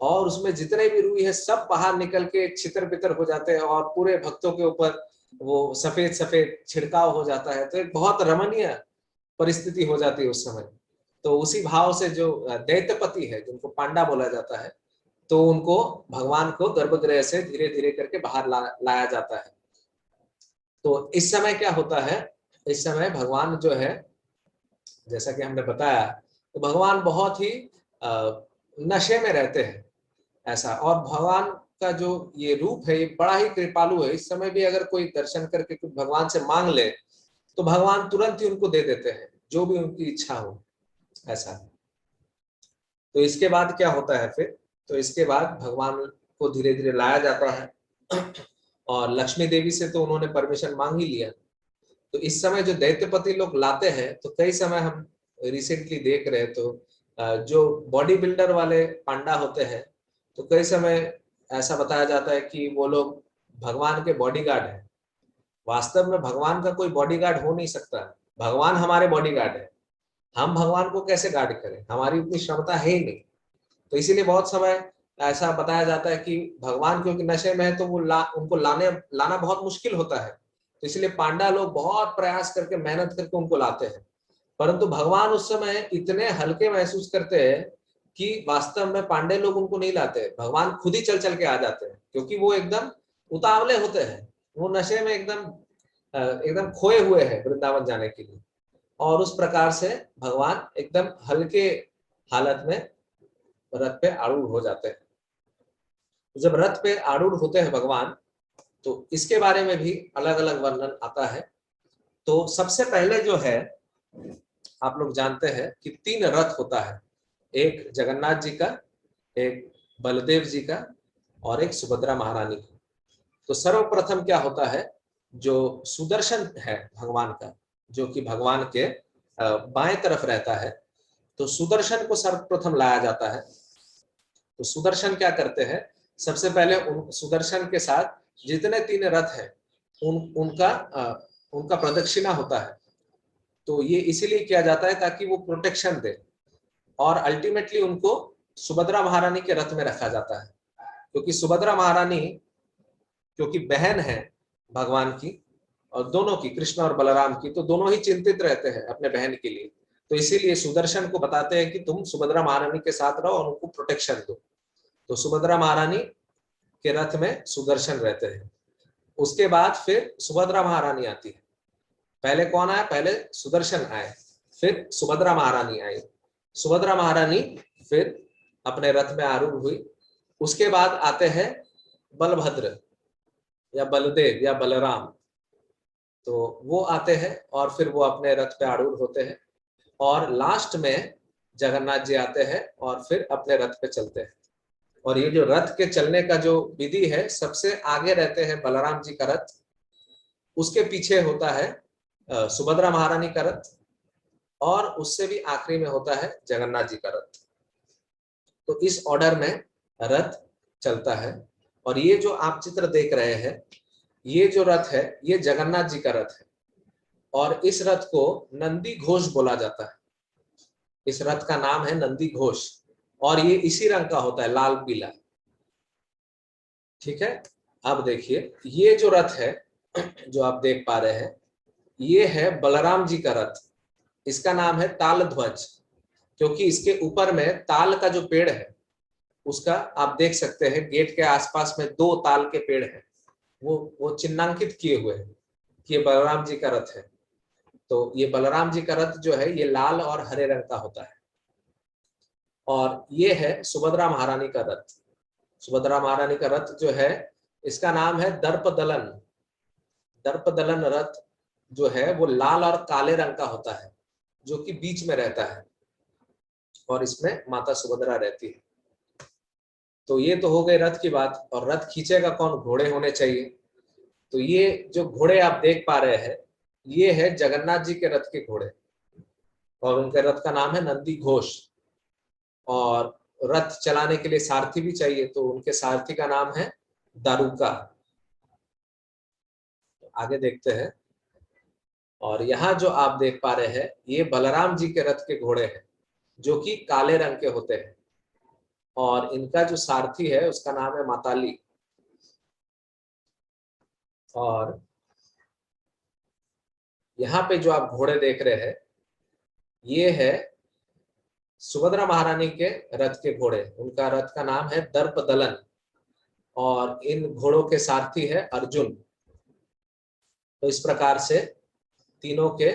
और उसमें जितने भी रूई है सब बाहर निकल के छितर पितर हो जाते हैं और पूरे भक्तों के ऊपर वो सफेद सफेद छिड़काव हो जाता है। तो एक बहुत रमणीय परिस्थिति हो जाती है उस समय। तो उसी भाव से जो दैत्यपति है, जिनको पांडा बोला जाता है, तो उनको भगवान को गर्भगृह से धीरे धीरे करके बाहर लाया जाता है। तो इस समय क्या होता है, इस समय भगवान जो है, जैसा कि हमने बताया, तो भगवान बहुत ही नशे में रहते हैं ऐसा। और भगवान का जो ये रूप है ये बड़ा ही कृपालु है। इस समय भी अगर कोई दर्शन करके कुछ भगवान से मांग ले तो भगवान तुरंत ही उनको दे देते हैं, जो भी उनकी इच्छा हो ऐसा। तो इसके बाद क्या होता है फिर, तो इसके बाद भगवान को धीरे धीरे लाया जाता है। और लक्ष्मी देवी से तो उन्होंने परमिशन मांग ही लिया। तो इस समय जो दैत्यपति लोग लाते हैं, तो कई समय हम रिसेंटली देख रहे हैं, तो जो बॉडी बिल्डर वाले पांडा होते हैं, तो कई समय ऐसा बताया जाता है कि वो लोग भगवान के बॉडीगार्ड हैं। वास्तव में भगवान का कोई बॉडीगार्ड हो नहीं सकता। भगवान हमारे बॉडीगार्ड है। हम भगवान को कैसे गार्ड करें, हमारी उतनी क्षमता है ही नहीं। तो इसीलिए बहुत समय ऐसा बताया जाता है कि भगवान क्योंकि नशे में है तो वो उनको लाना बहुत मुश्किल होता है। तो इसलिए पांडा लोग बहुत प्रयास करके मेहनत करके उनको लाते हैं। परंतु भगवान उस समय इतने हल्के महसूस करते हैं कि वास्तव में पांडे लोग उनको नहीं लाते, भगवान खुद ही चल चल के आ जाते हैं, क्योंकि वो एकदम उतावले होते हैं। वो नशे में एकदम एकदम खोए हुए हैं वृंदावन जाने के लिए। और उस प्रकार से भगवान एकदम हल्के हालत में रथ पे आरूढ़ हो जाते हैं। जब रथ पे आरूढ़ होते हैं भगवान, तो इसके बारे में भी अलग अलग वर्णन आता है। तो सबसे पहले जो है, आप लोग जानते हैं कि 3 रथ होता है, एक जगन्नाथ जी का, एक बलदेव जी का और एक सुभद्रा महारानी का। तो सर्वप्रथम क्या होता है, जो सुदर्शन है भगवान का, जो कि भगवान के बाएं तरफ रहता है, तो सुदर्शन को सर्वप्रथम लाया जाता है। तो सुदर्शन क्या करते हैं, सबसे पहले सुदर्शन के साथ जितने 3 रथ हैं उनका प्रदक्षिणा होता है। तो ये इसीलिए किया जाता है ताकि वो प्रोटेक्शन दे। और अल्टीमेटली उनको सुभद्रा महारानी के रथ में रखा जाता है, क्योंकि सुभद्रा महारानी क्योंकि बहन है भगवान की, और दोनों की, कृष्ण और बलराम की, तो दोनों ही चिंतित रहते हैं अपने बहन के लिए। तो इसीलिए सुदर्शन को बताते हैं कि तुम सुभद्रा महारानी के साथ रहो और उनको प्रोटेक्शन दो। तो सुभद्रा महारानी के रथ में सुदर्शन रहते हैं। उसके बाद फिर सुभद्रा महारानी आती है। पहले कौन आया, पहले सुदर्शन आए, फिर सुभद्रा महारानी आई। सुभद्रा महारानी फिर अपने रथ में आरूढ़ हुई। उसके बाद आते हैं बलभद्र या बलदेव या बलराम, तो वो आते हैं और फिर वो अपने रथ पे आरूढ़ होते हैं। और लास्ट में जगन्नाथ जी आते हैं और फिर अपने रथ पे चलते हैं। और ये जो रथ के चलने का जो विधि है, सबसे आगे रहते हैं बलराम जी का रथ, उसके पीछे होता है सुभद्रा महारानी का रथ, और उससे भी आखिरी में होता है जगन्नाथ जी का रथ। तो इस ऑर्डर में रथ चलता है। और ये जो आप चित्र देख रहे हैं, ये जो रथ है ये जगन्नाथ जी का रथ है, और इस रथ को नंदी घोष बोला जाता है। इस रथ का नाम है नंदी घोष, और ये इसी रंग का होता है, लाल पीला। ठीक है। अब देखिए, ये जो रथ है जो आप देख पा रहे हैं, ये है बलराम जी का रथ। इसका नाम है ताल ध्वज, क्योंकि इसके ऊपर में ताल का जो पेड़ है उसका आप देख सकते हैं, गेट के आसपास में 2 ताल के पेड़ हैं, वो चिन्हांकित किए हुए हैं कि ये बलराम जी का रथ है। तो ये बलराम जी का रथ जो है ये लाल और हरे रंग का होता है। और ये है सुभद्रा महारानी का रथ। सुभद्रा महारानी का रथ जो है, इसका नाम है दर्प दलन। दर्प दलन रथ जो है वो लाल और काले रंग का होता है, जो कि बीच में रहता है, और इसमें माता सुभद्रा रहती है। तो ये तो हो गई रथ की बात। और रथ खींचेगा कौन? घोड़े होने चाहिए। तो ये जो घोड़े आप देख पा रहे हैं, ये है जगन्नाथ जी के रथ के घोड़े, और उनके रथ का नाम है नंदी घोष। और रथ चलाने के लिए सारथी भी चाहिए, तो उनके सारथी का नाम है दारुका। आगे देखते हैं। और यहाँ जो आप देख पा रहे हैं, ये बलराम जी के रथ के घोड़े हैं, जो कि काले रंग के होते हैं, और इनका जो सारथी है उसका नाम है माताली। और यहाँ पे जो आप घोड़े देख रहे हैं, ये है सुभद्रा महारानी के रथ के घोड़े। उनका रथ का नाम है दर्प दलन, और इन घोड़ों के सारथी है अर्जुन। तो इस प्रकार से तीनों के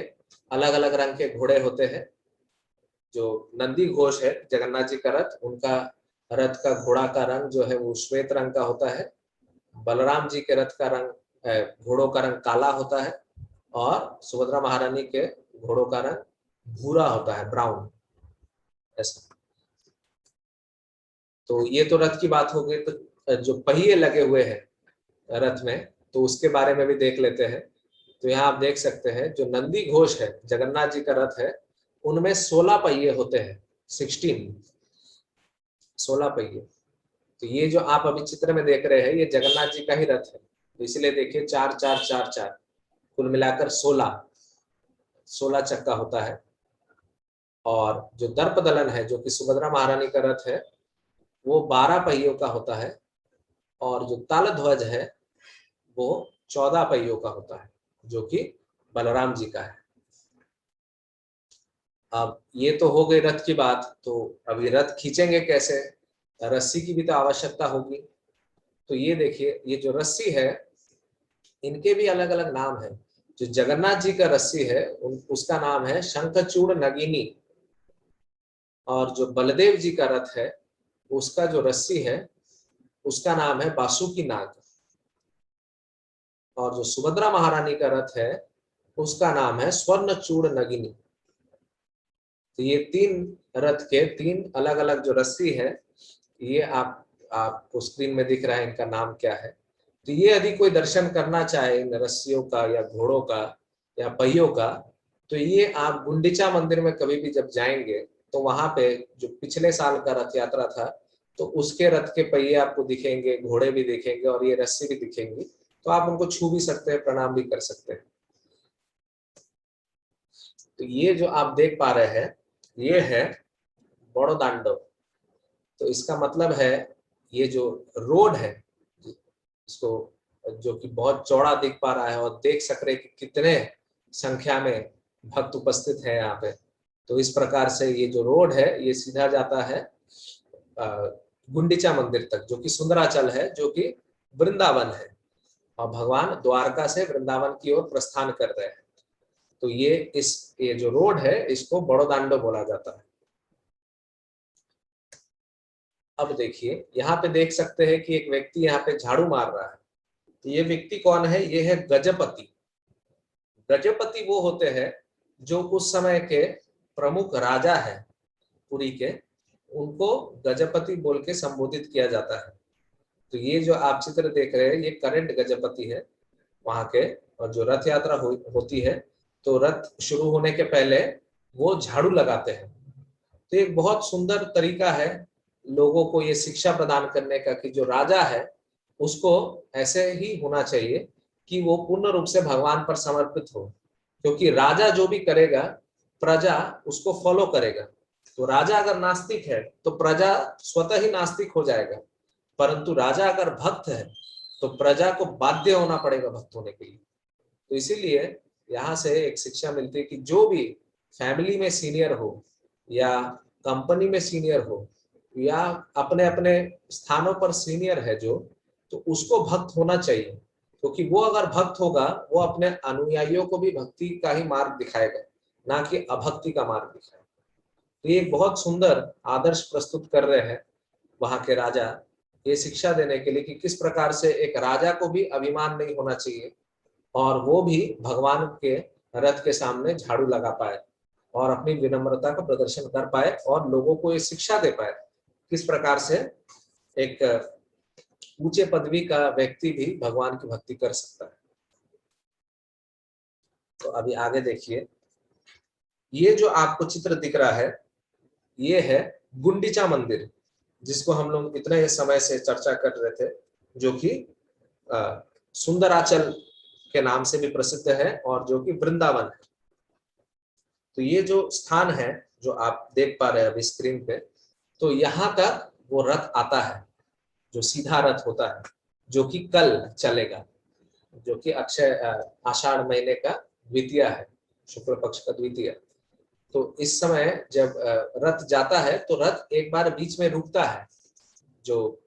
अलग अलग रंग के घोड़े होते हैं। जो नंदी घोष है जगन्नाथ जी का रथ, उनका रथ का घोड़ा का रंग जो है वो श्वेत रंग का होता है। बलराम जी के रथ का रंग, घोड़ों का रंग काला होता है, और सुभद्रा महारानी के घोड़ों का रंग भूरा होता है, ब्राउन ऐसा। तो ये तो रथ की बात हो गई। तो जो पहिए लगे हुए हैं रथ में, तो उसके बारे में भी देख लेते हैं। तो यहाँ आप देख सकते हैं, जो नंदी घोष है जगन्नाथ जी का रथ है, उनमें 16 पहिए होते हैं। 16 पहिए। तो ये जो आप अभी चित्र में देख रहे हैं, ये जगन्नाथ जी का ही रथ है। तो इसलिए देखिए 4 4 4 4, कुल मिलाकर 16 चक्का होता है। और जो दर्प दलन है, जो कि सुभद्रा महारानी का रथ है, वो 12 पहियों का होता है। और जो ताल ध्वज है वो 14 पहियों का होता है, जो कि बलराम जी का है। अब ये तो हो गई रथ की बात। तो अभी रथ खींचेंगे कैसे? रस्सी की भी तो आवश्यकता होगी। तो ये देखिए, ये जो रस्सी है, इनके भी अलग अलग नाम है। जो जगन्नाथ जी का रस्सी है उसका नाम है शंखचूड़ नगिनी, और जो बलदेव जी का रथ है उसका जो रस्सी है उसका नाम है बासुकी नाग, और जो सुभद्रा महारानी का रथ है उसका नाम है स्वर्णचूड़ नगिनी। तो ये 3 रथ के 3 अलग अलग जो रस्सी है, ये आपको स्क्रीन में दिख रहा है, इनका नाम क्या है। तो ये यदि कोई दर्शन करना चाहे इन रस्सियों का या घोड़ों का या पहियों का, तो ये आप गुंडीचा मंदिर में कभी भी जब जाएंगे, तो वहां पे जो पिछले साल का रथ यात्रा था, तो उसके रथ के पहिए आपको दिखेंगे, घोड़े भी दिखेंगे, और ये रस्सी भी दिखेंगी। तो आप उनको छू भी सकते हैं, प्रणाम भी कर सकते हैं। तो ये जो आप देख पा रहे हैं, ये है बड़ो दांडव। तो इसका मतलब है, ये जो रोड है इसको, जो कि बहुत चौड़ा दिख पा रहा है, और देख सक रहे कि कितने संख्या में भक्त उपस्थित है यहाँ पे। तो इस प्रकार से ये जो रोड है ये सीधा जाता है गुंडीचा मंदिर तक, जो कि सुंदराचल है, जो कि वृंदावन है, और भगवान द्वारका से वृंदावन की ओर प्रस्थान कर रहे हैं। तो ये जो रोड है इसको बड़ोदांडो बोला जाता है। अब देखिए, यहाँ पे देख सकते हैं कि एक व्यक्ति यहाँ पे झाड़ू मार रहा है। तो ये व्यक्ति कौन है? ये है गजपति। गजपति वो होते हैं जो उस समय के प्रमुख राजा है पुरी के, उनको गजपति बोल के संबोधित किया जाता है। तो ये जो आप चित्र देख रहे हैं, ये करंट गजपति है, वहां के, और जो रथ यात्रा होती है तो रथ शुरू होने के पहले वो झाड़ू लगाते हैं। तो एक बहुत सुंदर तरीका है लोगों को ये शिक्षा प्रदान करने का कि जो राजा है उसको ऐसे ही होना चाहिए कि वो पूर्ण रूप से भगवान पर समर्पित हो, क्योंकि राजा जो भी करेगा प्रजा उसको फॉलो करेगा। तो राजा अगर नास्तिक है तो प्रजा स्वतः ही नास्तिक हो जाएगा, परंतु राजा अगर भक्त है तो प्रजा को बाध्य होना पड़ेगा भक्त होने के लिए। तो इसीलिए यहाँ से एक शिक्षा मिलती है कि जो भी फैमिली में सीनियर हो या कंपनी में सीनियर हो या अपने अपने स्थानों पर सीनियर है जो, तो उसको भक्त होना चाहिए, क्योंकि वो अगर भक्त होगा वो अपने अनुयायियों को भी भक्ति का ही मार्ग दिखाएगा, ना कि अभक्ति का मार्ग दिखाएगा। तो ये एक बहुत सुंदर आदर्श प्रस्तुत कर रहे हैं वहां के राजा, ये शिक्षा देने के लिए कि किस प्रकार से एक राजा को भी अभिमान नहीं होना चाहिए और वो भी भगवान के रथ के सामने झाड़ू लगा पाए और अपनी विनम्रता का प्रदर्शन कर पाए और लोगों को ये शिक्षा दे पाए किस प्रकार से एक ऊंचे पदवी का व्यक्ति भी भगवान की भक्ति कर सकता है। तो अभी आगे देखिए, ये जो आपको चित्र दिख रहा है ये है गुंडीचा मंदिर, जिसको हम लोग इतने समय से चर्चा कर रहे थे, जो कि सुंदराचल के नाम से भी प्रसिद्ध है और जो कि वृंदावन है। तो ये जो स्थान है जो आप देख पा रहे हैं अभी स्क्रीन पे, तो यहाँ तक वो रथ आता है जो सीधा रथ होता है, जो कि कल चलेगा, जो कि अक्षय आषाढ़ महीने का द्वितीया है, शुक्ल पक्ष का द्वितीया। तो इस समय जब रथ जाता है तो रथ एक बार बीच में रुकता है, जो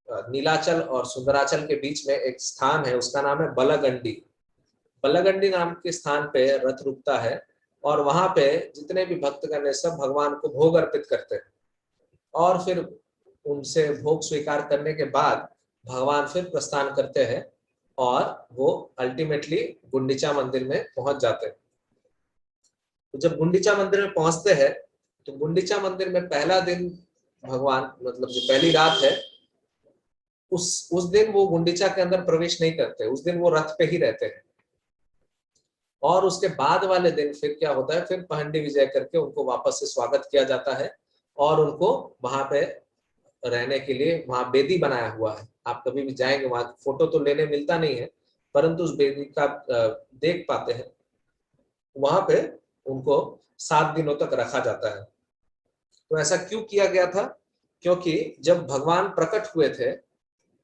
नीलाचल और सुंदराचल के बीच में एक स्थान है उसका नाम है बलगंडी। बलगंडी नाम के स्थान पे रथ रुकता है और वहां पे जितने भी भक्तगण है सब भगवान को भोग अर्पित करते हैं और फिर उनसे भोग स्वीकार करने के बाद भगवान फिर प्रस्थान करते हैं और वो अल्टीमेटली गुंडीचा मंदिर में पहुंच जाते हैं। तो जब गुंडीचा मंदिर में पहुंचते हैं तो गुंडीचा मंदिर में पहला दिन भगवान, मतलब जो पहली रात है उस दिन वो गुंडीचा के अंदर प्रवेश नहीं करते, उस दिन वो रथ पे ही रहते हैं। और उसके बाद वाले दिन फिर क्या होता है, फिर पहंडी विजय करके उनको वापस से स्वागत किया जाता है और उनको वहां पे रहने के लिए वहां बेदी बनाया हुआ है। आप कभी भी जाएंगे वहां, फोटो तो लेने मिलता नहीं है परंतु उस बेदी का देख पाते हैं। वहां पे उनको 7 दिनों तक रखा जाता है। तो ऐसा क्यों किया गया था, क्योंकि जब भगवान प्रकट हुए थे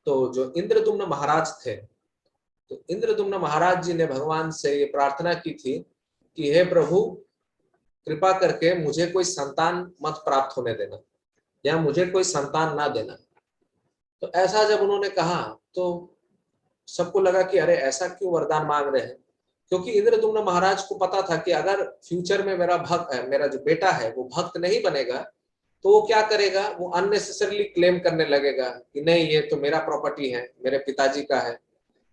तो जो इंद्रदुम्न महाराज थे, तो इंद्रदुम्न महाराज जी ने भगवान से ये प्रार्थना की थी कि हे प्रभु कृपा करके मुझे कोई संतान मत प्राप्त होने देना या मुझे कोई संतान ना देना। तो ऐसा जब उन्होंने कहा तो सबको लगा कि अरे ऐसा क्यों वरदान मांग रहे हैं, क्योंकि इंद्रदुम्न महाराज को पता था कि अगर फ्यूचर में मेरा जो बेटा है वो भक्त नहीं बनेगा तो वो क्या करेगा, वो अननेसेसरली क्लेम करने लगेगा कि नहीं ये तो मेरा प्रॉपर्टी है, मेरे पिताजी का है।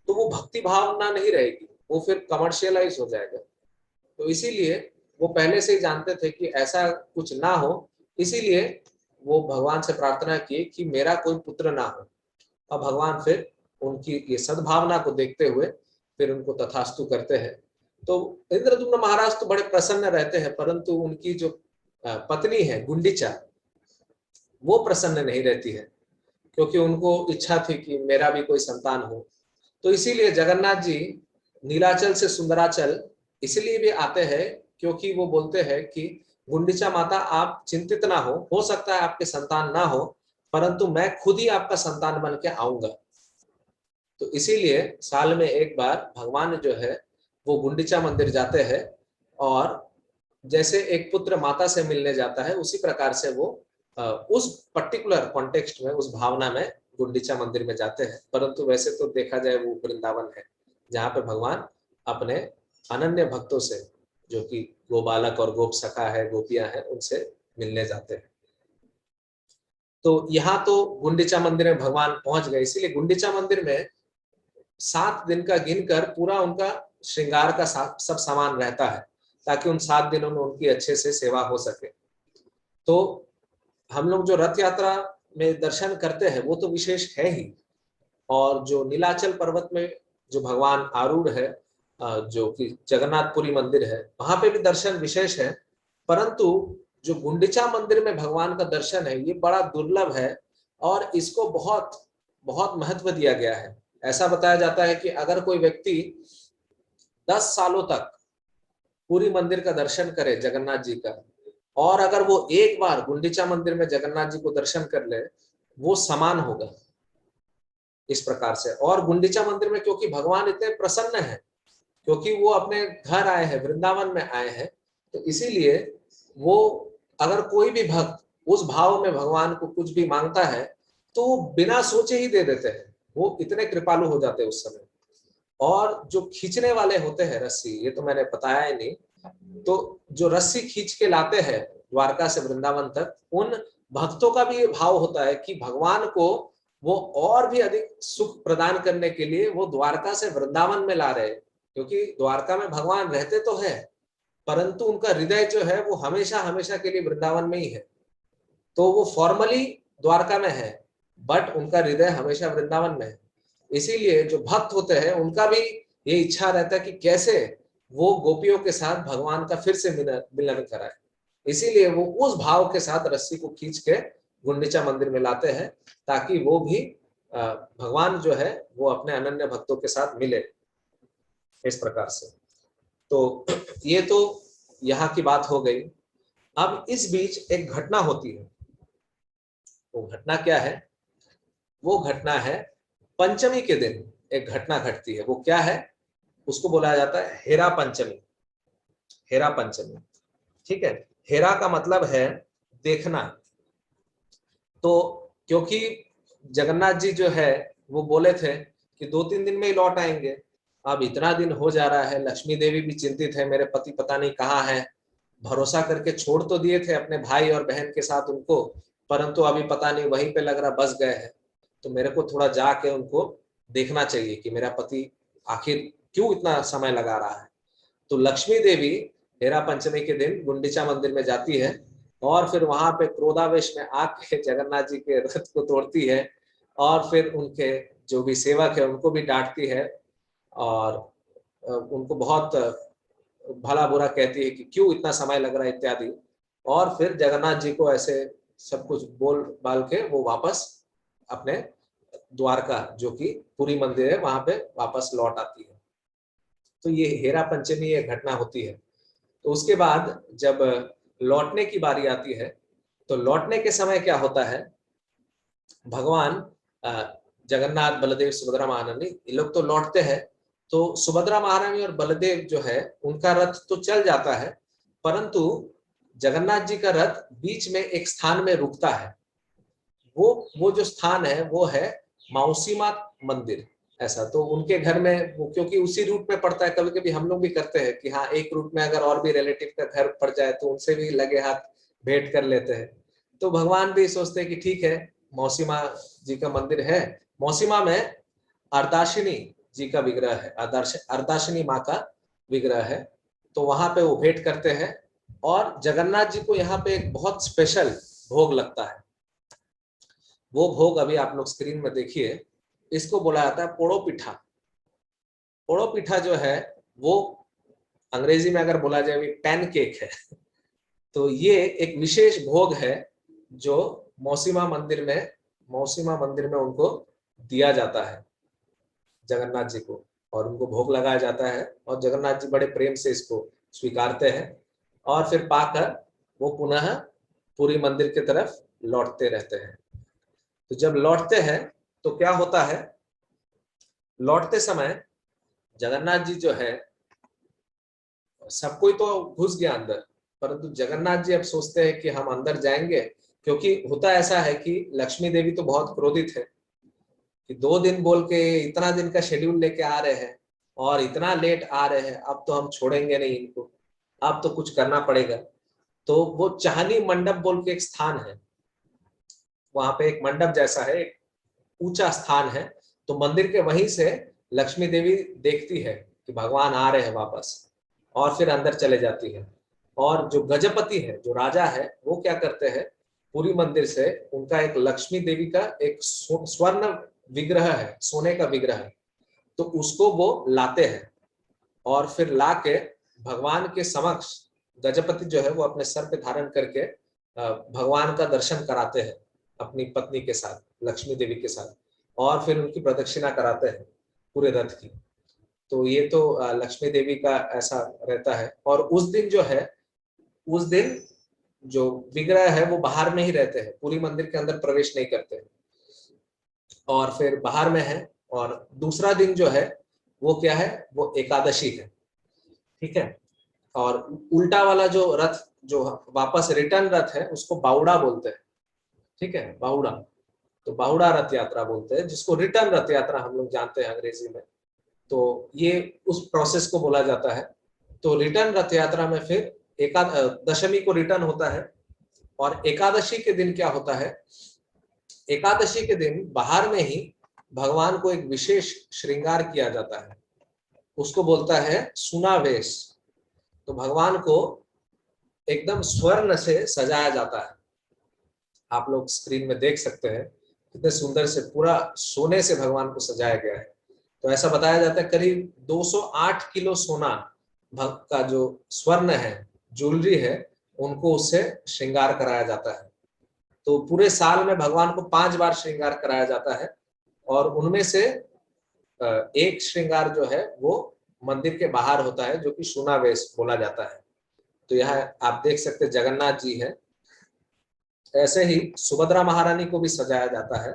तो वो भक्ति भावना नहीं रहेगी, वो फिर कमर्शियलाइज हो जाएगा। तो इसीलिए वो पहले से ही जानते थे कि ऐसा कुछ ना हो, इसीलिए वो भगवान से प्रार्थना की कि मेरा कोई पुत्र ना हो। अब भगवान फिर उनकी ये सद्भावना को देखते हुए फिर उनको तथास्तु करते हैं। तो इंद्रदुम्न महाराज तो बड़े प्रसन्न रहते हैं, परंतु उनकी जो पत्नी है गुंडीचा वो प्रसन्न नहीं रहती है, क्योंकि उनको इच्छा थी कि मेरा भी कोई संतान हो। तो इसीलिए जगन्नाथ जी नीलाचल से सुंदराचल इसलिए भी आते हैं क्योंकि वो बोलते हैं कि गुंडीचा माता आप चिंतित ना हो सकता है आपके संतान ना हो, परंतु मैं खुद ही आपका संतान बन के आऊंगा। तो इसीलिए साल में एक बार भगवान जो है वो गुंडीचा मंदिर जाते हैं और जैसे एक पुत्र माता से मिलने जाता है उसी प्रकार से वो उस पर्टिकुलर कॉन्टेक्स्ट में, उस भावना में गुंडीचा मंदिर में जाते हैं। परंतु वैसे तो देखा जाए वो वृंदावन है जहाँ पे भगवान अपने अनन्य भक्तों से, जो कि गोबालक और गोप सखा है, गोपियां हैं, उनसे मिलने जाते हैं। तो यहाँ तो गुंडीचा मंदिर में भगवान पहुंच गए, इसीलिए गुंडीचा मंदिर में 7 दिन का गिनकर पूरा उनका श्रृंगार का सब सामान रहता है ताकि उन 7 दिनों में उनकी अच्छे से सेवा हो सके। तो हम लोग जो रथ यात्रा में दर्शन करते हैं वो तो विशेष है ही, और जो नीलाचल पर्वत में जो भगवान आरूढ़ है, जो कि जगन्नाथपुरी मंदिर है, वहां पे भी दर्शन विशेष है। परंतु जो गुंडीचा मंदिर में भगवान का दर्शन है ये बड़ा दुर्लभ है और इसको बहुत बहुत महत्व दिया गया है। ऐसा बताया जाता है कि अगर कोई व्यक्ति 10 सालों तक पूरी मंदिर का दर्शन करे जगन्नाथ जी का, और अगर वो एक बार गुंडीचा मंदिर में जगन्नाथ जी को दर्शन कर ले, वो समान होगा इस प्रकार से। और गुंडीचा मंदिर में क्योंकि भगवान इतने प्रसन्न है, क्योंकि वो अपने घर आए हैं, वृंदावन में आए हैं, तो इसीलिए वो अगर कोई भी भक्त उस भाव में भगवान को कुछ भी मांगता है तो बिना सोचे ही दे देते हैं। वो इतने कृपालु हो जाते हैं उस समय। और जो खींचने वाले होते हैं रस्सी, ये तो मैंने बताया ही नहीं, तो जो रस्सी खींच के लाते हैं द्वारका से वृंदावन तक, उन भक्तों का भी ये भाव होता है कि भगवान को वो और भी अधिक सुख प्रदान करने के लिए वो द्वारका से वृंदावन में ला रहे हैं। क्योंकि द्वारका में भगवान रहते तो है, परंतु उनका हृदय जो है वो हमेशा हमेशा के लिए वृंदावन में ही है। तो वो फॉर्मली द्वारका में है, बट उनका हृदय हमेशा वृंदावन में है। इसीलिए जो भक्त होते हैं उनका भी ये इच्छा रहता है कि कैसे वो गोपियों के साथ भगवान का फिर से मिलन कराए। इसीलिए वो उस भाव के साथ रस्सी को खींच के गुंडीचा मंदिर में लाते हैं, ताकि वो भी भगवान जो है वो अपने अनन्य भक्तों के साथ मिले इस प्रकार से। तो ये तो यहाँ की बात हो गई। अब इस बीच एक घटना होती है। वो घटना क्या है? वो घटना है पंचमी के दिन एक घटना घटती है। वो क्या है? उसको बोला जाता है हेरा पंचमी। हेरा पंचमी, ठीक है। हेरा का मतलब है देखना। तो क्योंकि जगन्नाथ जी जो है वो बोले थे कि 2-3 दिन में ही लौट आएंगे। अब इतना दिन हो जा रहा है, लक्ष्मी देवी भी चिंतित है, मेरे पति पता नहीं कहाँ है। भरोसा करके छोड़ तो दिए थे अपने भाई और बहन के साथ उनको, परंतु अभी पता नहीं वहीं पे लग रहा बस गए हैं। तो मेरे को थोड़ा जाके उनको देखना चाहिए कि मेरा पति आखिर क्यों इतना समय लगा रहा है। तो लक्ष्मी देवी हेरा पंचमी के दिन गुंडीचा मंदिर में जाती है और फिर वहां पे क्रोधावेश में आके जगन्नाथ जी के रथ को तोड़ती है और फिर उनके जो भी सेवक है उनको भी डांटती है और उनको बहुत भला बुरा कहती है कि क्यों इतना समय लग रहा है इत्यादि। और फिर जगन्नाथ जी को ऐसे सब कुछ बोल बाल के वो वापस अपने द्वारका, जो कि पुरी मंदिर है, वहां पे वापस लौट आती है। तो ये हेरा पंचमी ये घटना होती है। तो उसके बाद जब लौटने की बारी आती है, तो लौटने के समय क्या होता है, भगवान जगन्नाथ, बलदेव, सुभद्रा महारानी, ये लोग तो लौटते हैं। तो सुभद्रा महारानी और बलदेव जो है उनका रथ तो चल जाता है, परंतु जगन्नाथ जी का रथ बीच में एक स्थान में रुकता है। वो जो स्थान है वो है मौसीमा मंदिर। ऐसा तो उनके घर में वो, क्योंकि उसी रूट में पड़ता है, कभी कभी हम लोग भी करते हैं कि हाँ एक रूट में अगर और भी रिलेटिव का घर पड़ जाए तो उनसे भी लगे हाथ भेंट कर लेते हैं। तो भगवान भी सोचते हैं कि ठीक है, मौसीमा जी का मंदिर है, मौसीमा में अर्दाशिनी जी का विग्रह है, अर्दाशिनी माँ का विग्रह है, तो वहां पे वो भेंट करते हैं। और जगन्नाथ जी को यहाँ पे एक बहुत स्पेशल भोग लगता है। वो भोग अभी आप लोग स्क्रीन में देखिए, इसको बोला जाता है पोड़ो पिठा। पोड़ो पिठा जो है वो अंग्रेजी में अगर बोला जाए पैन केक है। तो ये एक विशेष भोग है जो मौसीमा मंदिर में उनको दिया जाता है जगन्नाथ जी को, और उनको भोग लगाया जाता है और जगन्नाथ जी बड़े प्रेम से इसको स्वीकारते हैं और फिर पाकर वो पुनः पूरी मंदिर की तरफ लौटते रहते हैं। तो जब लौटते हैं तो क्या होता है, लौटते समय जगन्नाथ जी जो है, सब कोई तो घुस गया अंदर, परंतु जगन्नाथ जी अब सोचते हैं कि हम अंदर जाएंगे। क्योंकि होता ऐसा है कि लक्ष्मी देवी तो बहुत क्रोधित है कि 2 दिन बोल के इतना दिन का शेड्यूल लेके आ रहे हैं और इतना लेट आ रहे हैं, अब तो हम छोड़ेंगे नहीं इनको, अब तो कुछ करना पड़ेगा। तो वो चाहनी मंडप बोल के एक स्थान है, वहां पे एक मंडप जैसा है, एक ऊंचा स्थान है। तो मंदिर के वहीं से लक्ष्मी देवी देखती है कि भगवान आ रहे हैं वापस, और फिर अंदर चले जाती है। और जो गजपति है, जो राजा है, वो क्या करते हैं, पूरी मंदिर से उनका एक लक्ष्मी देवी का एक स्वर्ण विग्रह है, सोने का विग्रह है, तो उसको वो लाते हैं और फिर ला के भगवान के समक्ष गजपति जो है वो अपने सर पे धारण करके भगवान का दर्शन कराते हैं अपनी पत्नी के साथ, लक्ष्मी देवी के साथ, और फिर उनकी प्रदक्षिणा कराते हैं पूरे रथ की। तो ये तो लक्ष्मी देवी का ऐसा रहता है। और उस दिन जो है, उस दिन जो विग्रह है वो बाहर में ही रहते हैं, पूरी मंदिर के अंदर प्रवेश नहीं करते हैं, और फिर बाहर में है। और दूसरा दिन जो है वो क्या है, वो एकादशी है, ठीक है। और उल्टा वाला जो रथ, जो वापस रिटर्न रथ है, उसको बाउड़ा बोलते हैं, ठीक है, बाउड़ा। तो बाउड़ा रथ यात्रा बोलते हैं, जिसको रिटर्न रथ यात्रा हम लोग जानते हैं अंग्रेजी में। तो ये उस प्रोसेस को बोला जाता है। तो रिटर्न रथ यात्रा में फिर दशमी को रिटर्न होता है। और एकादशी के दिन क्या होता है, एकादशी के दिन बाहर में ही भगवान को एक विशेष श्रृंगार किया जाता है, उसको बोलता है सुनावेश। तो भगवान को एकदम स्वर्ण से सजाया जाता है। आप लोग स्क्रीन में देख सकते हैं कितने सुंदर से पूरा सोने से भगवान को सजाया गया है। तो ऐसा बताया जाता है करीब 208 किलो सोना भक्त का जो स्वर्ण है, ज्वेलरी है, उनको उससे श्रृंगार कराया जाता है। तो पूरे साल में भगवान को 5 बार श्रृंगार कराया जाता है, और उनमें से एक श्रृंगार जो है वो मंदिर के बाहर होता है, जो कि सुनावेश बोला जाता है। तो यहाँ आप देख सकते हैं जगन्नाथ जी है। ऐसे ही सुभद्रा महारानी को भी सजाया जाता है,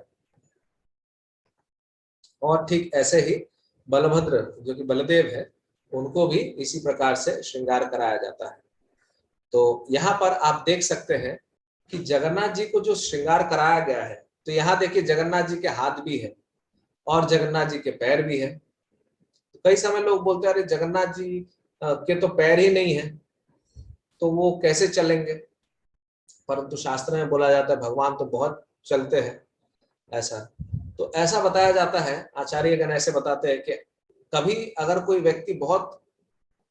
और ठीक ऐसे ही बलभद्र जो कि बलदेव है, उनको भी इसी प्रकार से श्रृंगार कराया जाता है। तो यहाँ पर आप देख सकते हैं कि जगन्नाथ जी को जो श्रृंगार कराया गया है, तो यहाँ देखिए जगन्नाथ जी के हाथ भी है और जगन्नाथ जी के पैर भी है। तो कई समय लोग बोलते हैं अरे जगन्नाथ जी के तो पैर ही नहीं है, तो वो कैसे चलेंगे। परंतु शास्त्र में बोला जाता है भगवान तो बहुत चलते हैं, ऐसा। तो ऐसा बताया जाता है, आचार्यगण ऐसे बताते हैं कि कभी अगर कोई व्यक्ति बहुत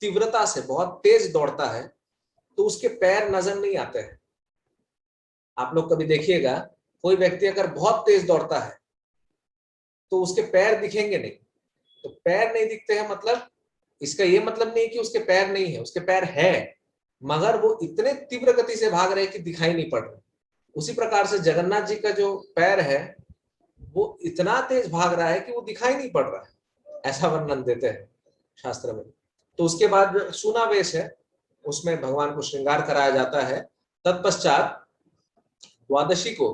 तीव्रता से बहुत तेज दौड़ता है तो उसके पैर नजर नहीं आते हैं। आप लोग कभी देखिएगा, कोई व्यक्ति अगर बहुत तेज दौड़ता है तो उसके पैर दिखेंगे नहीं। तो पैर नहीं दिखते हैं मतलब इसका ये मतलब नहीं कि उसके पैर नहीं है, उसके पैर है, मगर वो इतने तीव्र गति से भाग रहे हैं कि दिखाई नहीं पड़ रहे। उसी प्रकार से जगन्नाथ जी का जो पैर है वो इतना तेज भाग रहा है कि वो दिखाई नहीं पड़ रहा है, ऐसा वर्णन देते हैं शास्त्र में। तो उसके बाद सुनावेश है, उसमें भगवान को श्रृंगार कराया जाता है। तत्पश्चात द्वादशी को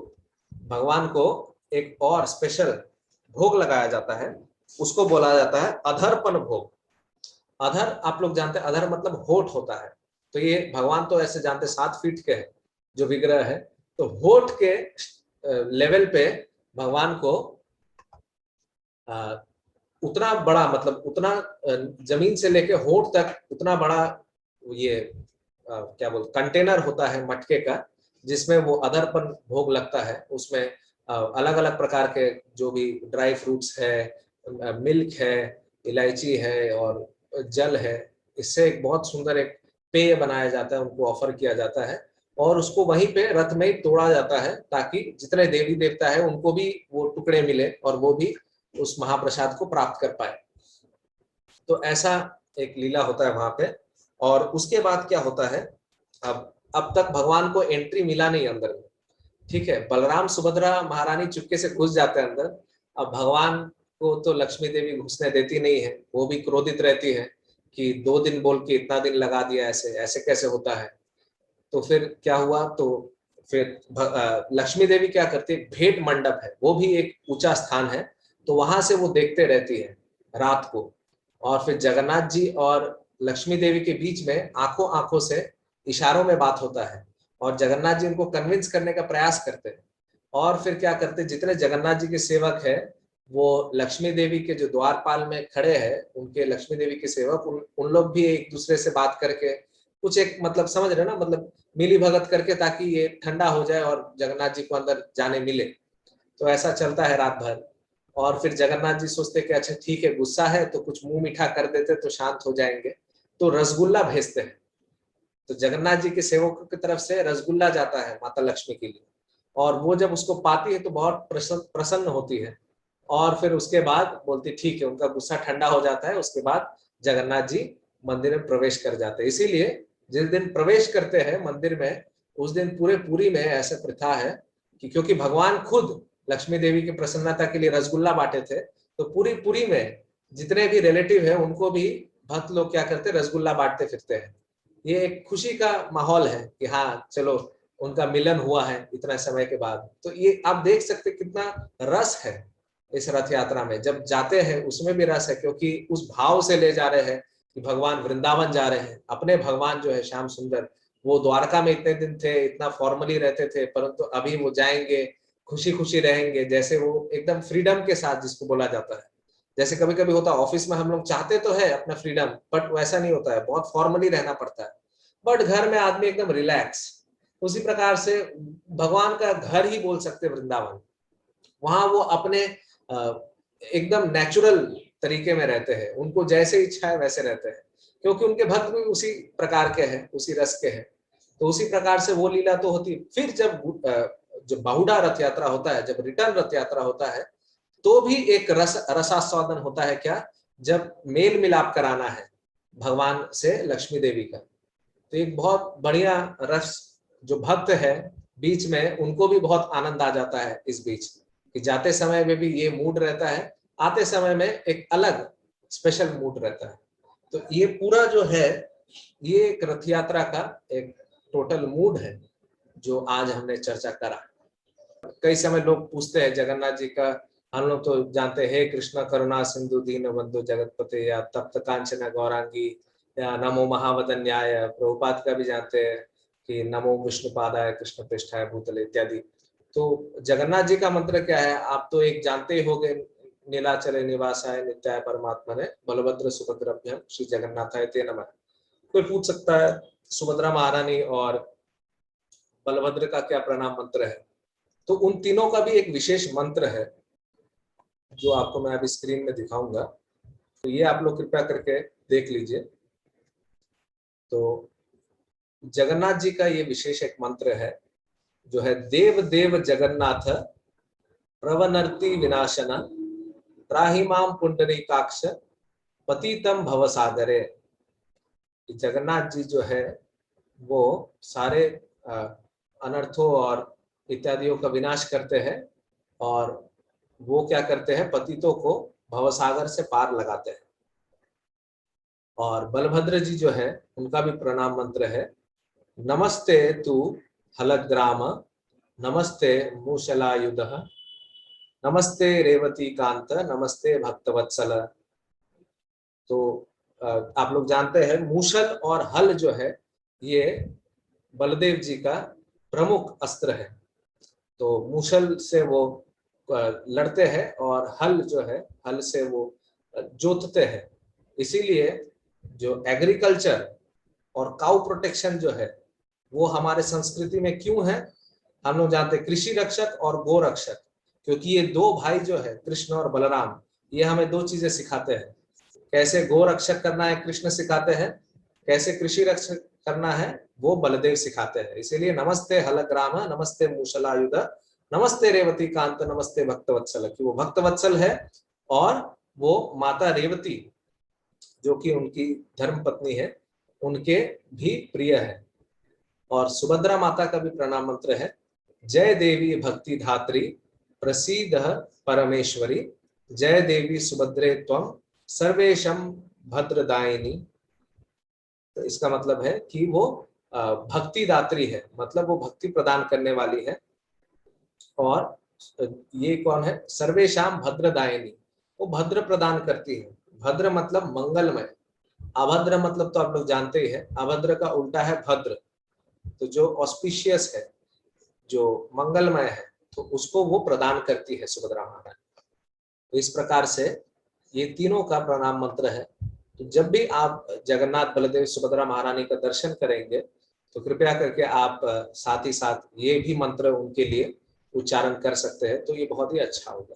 भगवान को एक और स्पेशल भोग लगाया जाता है, उसको बोला जाता है अधरपन भोग। अधर आप लोग जानते हैं, अधर मतलब होठ होता है। तो ये भगवान तो ऐसे जानते 7 फीट के है जो विग्रह है, तो होठ के लेवल पे भगवान को उतना बड़ा, मतलब उतना जमीन से लेके होठ तक उतना बड़ा ये क्या बोल कंटेनर होता है मटके का, जिसमें वो अदरपन भोग लगता है। उसमें अलग अलग प्रकार के जो भी ड्राई फ्रूट्स है, मिल्क है, इलायची है और जल है, इससे एक बहुत सुंदर एक पेय बनाया जाता है, उनको ऑफर किया जाता है, और उसको वहीं पे रथ में ही तोड़ा जाता है ताकि जितने देवी देवता है उनको भी वो टुकड़े मिले और वो भी उस महाप्रसाद को प्राप्त कर पाए। तो ऐसा एक लीला होता है वहां पे। और उसके बाद क्या होता है, अब तक भगवान को एंट्री मिला नहीं अंदर में, ठीक है। बलराम सुभद्रा महारानी चुपके से घुस जाते हैं अंदर। अब भगवान को तो लक्ष्मी देवी घुसने देती नहीं है, वो भी क्रोधित रहती है कि 2 दिन बोल के इतना दिन लगा दिया, ऐसे ऐसे कैसे होता है। तो फिर क्या हुआ, तो फिर लक्ष्मी देवी क्या करती है, भेंट मंडप है, वो भी एक ऊंचा स्थान है, तो वहां से वो देखते रहती है रात को। और फिर जगन्नाथ जी और लक्ष्मी देवी के बीच में आंखों आंखों से इशारों में बात होता है, और जगन्नाथ जी उनको कन्विंस करने का प्रयास करते हैं। और फिर क्या करते हैं, जितने जगन्नाथ जी के सेवक हैं वो लक्ष्मी देवी के जो द्वारपाल में खड़े हैं, उनके लक्ष्मी देवी के सेवक उन लोग भी एक दूसरे से बात करके कुछ एक मतलब समझ रहे ना, मतलब मिली भगत करके, ताकि ये ठंडा हो जाए और जगन्नाथ जी को अंदर जाने मिले। तो ऐसा चलता है रात भर। और फिर जगन्नाथ जी सोचते कि अच्छा ठीक है, गुस्सा है तो कुछ मुंह मीठा कर देते तो शांत हो जाएंगे, तो रसगुल्ला भेजते हैं। तो जगन्नाथ जी के सेवकों की तरफ से रसगुल्ला जाता है माता लक्ष्मी के लिए, और वो जब उसको पाती है तो बहुत प्रसन्न होती है, और फिर उसके बाद बोलती ठीक है, उनका गुस्सा ठंडा हो जाता है। उसके बाद जगन्नाथ जी मंदिर में प्रवेश कर जाते हैं। इसीलिए जिस दिन प्रवेश करते हैं मंदिर में, उस दिन पूरे पुरी में ऐसा प्रथा है कि क्योंकि भगवान खुद लक्ष्मी देवी की प्रसन्नता के लिए रसगुल्ला बांटे थे, तो पूरी पुरी में जितने भी रिलेटिव है उनको भी भक्त लोग क्या करते हैं, रसगुल्ला बांटते फिरते हैं। ये एक खुशी का माहौल है कि हाँ चलो उनका मिलन हुआ है इतना समय के बाद। तो ये आप देख सकते कितना रस है इस रथ यात्रा में। जब जाते हैं उसमें भी रस है, क्योंकि उस भाव से ले जा रहे हैं कि भगवान वृंदावन जा रहे हैं। अपने भगवान जो है श्याम सुंदर, वो द्वारका में इतने दिन थे, इतना फॉर्मली रहते थे, परंतु अभी वो जाएंगे, खुशी खुशी रहेंगे, जैसे वो एकदम फ्रीडम के साथ, जिसको बोला जाता है। जैसे कभी कभी होता है ऑफिस में, हम लोग चाहते तो है अपना फ्रीडम, बट वैसा नहीं होता है, बहुत फॉर्मली रहना पड़ता है। बट घर में आदमी एकदम रिलैक्स। उसी प्रकार से भगवान का घर ही बोल सकते वृंदावन। वहां वो अपने एकदम नेचुरल तरीके में रहते हैं, उनको जैसे इच्छा है वैसे रहते हैं, क्योंकि उनके भक्त भी उसी प्रकार के हैं, उसी रस के हैं। तो उसी प्रकार से वो लीला तो होती। फिर जब बाहुडा रथ यात्रा होता है, जब रिटर्न रथ यात्रा होता है, तो भी एक रसास्वादन होता है। क्या? जब मेल मिलाप कराना है भगवान से लक्ष्मी देवी का, तो एक बहुत बढ़िया रस, जो भक्त है बीच में, उनको भी बहुत आनंद आ जाता है इस बीच, कि जाते समय में भी ये मूड रहता है, आते समय में एक अलग स्पेशल मूड रहता है। तो ये पूरा जो है, ये एक रथ यात्रा का एक टोटल मूड है जो आज हमने चर्चा करा। कई समय लोग पूछते हैं जगन्नाथ जी का, हम लोग तो जानते हैं कृष्ण करुणा सिंधु दीन बंधु जगतपते, या तप्त कांचन गौरांगी, या नमो महावदन्याय। प्रभुपाद का भी जानते हैं कि नमो विष्णुपादाय कृष्ण पृष्ठाय भूतले इत्यादि। तो जगन्नाथ जी का मंत्र क्या है, आप तो एक जानते ही होंगे, नीलाचल निवासाय नित्याय परमात्मने बलभद्र सुभद्रभ्यम श्री जगन्नाथाय ते नमः। कोई पूछ सकता है सुभद्रा महारानी और बलभद्र का क्या प्रणाम मंत्र है? तो उन तीनों का भी एक विशेष मंत्र है, जो आपको मैं अभी स्क्रीन में दिखाऊंगा। तो ये आप लोग कृपया करके देख लीजिए। तो जगन्नाथ जी का ये विशेष एक मंत्र है, जो है देव देव जगन्नाथ प्रवनर्ति विनाशना त्राहिमाम पुंडरीकाक्ष पतितम भवसागरे। जगन्नाथ जी जो है वो सारे अनर्थों और इत्यादियों का विनाश करते हैं, और वो क्या करते हैं, पतितों को भवसागर से पार लगाते हैं। और बलभद्र जी जो है उनका भी प्रणाम मंत्र है, नमस्ते तु हलग्राम, नमस्ते मूषलायुध, नमस्ते रेवती कांत, नमस्ते भक्तवत्सल। तो आप लोग जानते हैं मूषल और हल जो है ये बलदेव जी का प्रमुख अस्त्र है। तो मूषल से वो लड़ते हैं, और हल जो है, हल से वो जोतते हैं। इसीलिए जो एग्रीकल्चर और काउ प्रोटेक्शन जो है, वो हमारे संस्कृति में क्यों है, हम लोग जानते हैं कृषि रक्षक और गो रक्षक, क्योंकि ये दो भाई जो है कृष्ण और बलराम, ये हमें दो चीजें सिखाते हैं। कैसे गो रक्षक करना है कृष्ण सिखाते हैं, कैसे कृषि रक्षक करना है वो बलदेव सिखाते हैं। इसीलिए नमस्ते हलग्राम, नमस्ते मूषलायुध, नमस्ते रेवती कांत, नमस्ते भक्तवत्सल, कि वो भक्तवत्सल है, और वो माता रेवती जो कि उनकी धर्म पत्नी है, उनके भी प्रिय है। और सुभद्रा माता का भी प्रणाम मंत्र है, जय देवी भक्ति धात्री प्रसीद परमेश्वरी, जय देवी सुभद्रे त्वं सर्वेशम भद्रदायिनी। तो इसका मतलब है कि वो भक्ति दात्री है, मतलब वो भक्ति प्रदान करने वाली है। और ये कौन है? सर्वेशाम भद्रदायिनी, वो भद्र प्रदान करती है। भद्र मतलब मंगलमय, अभद्र मतलब तो आप लोग जानते ही है, अभद्र का उल्टा है भद्र। तो जो ऑस्पिशियस है, जो मंगलमय है, तो उसको वो प्रदान करती है सुभद्रा महारानी। तो इस प्रकार से ये तीनों का प्रणाम मंत्र है। तो जब भी आप जगन्नाथ बलदेव सुभद्रा महारानी का दर्शन करेंगे, तो कृपया करके आप साथ ही साथ ये भी मंत्र उनके लिए उच्चारण कर सकते हैं, तो ये बहुत ही अच्छा होगा।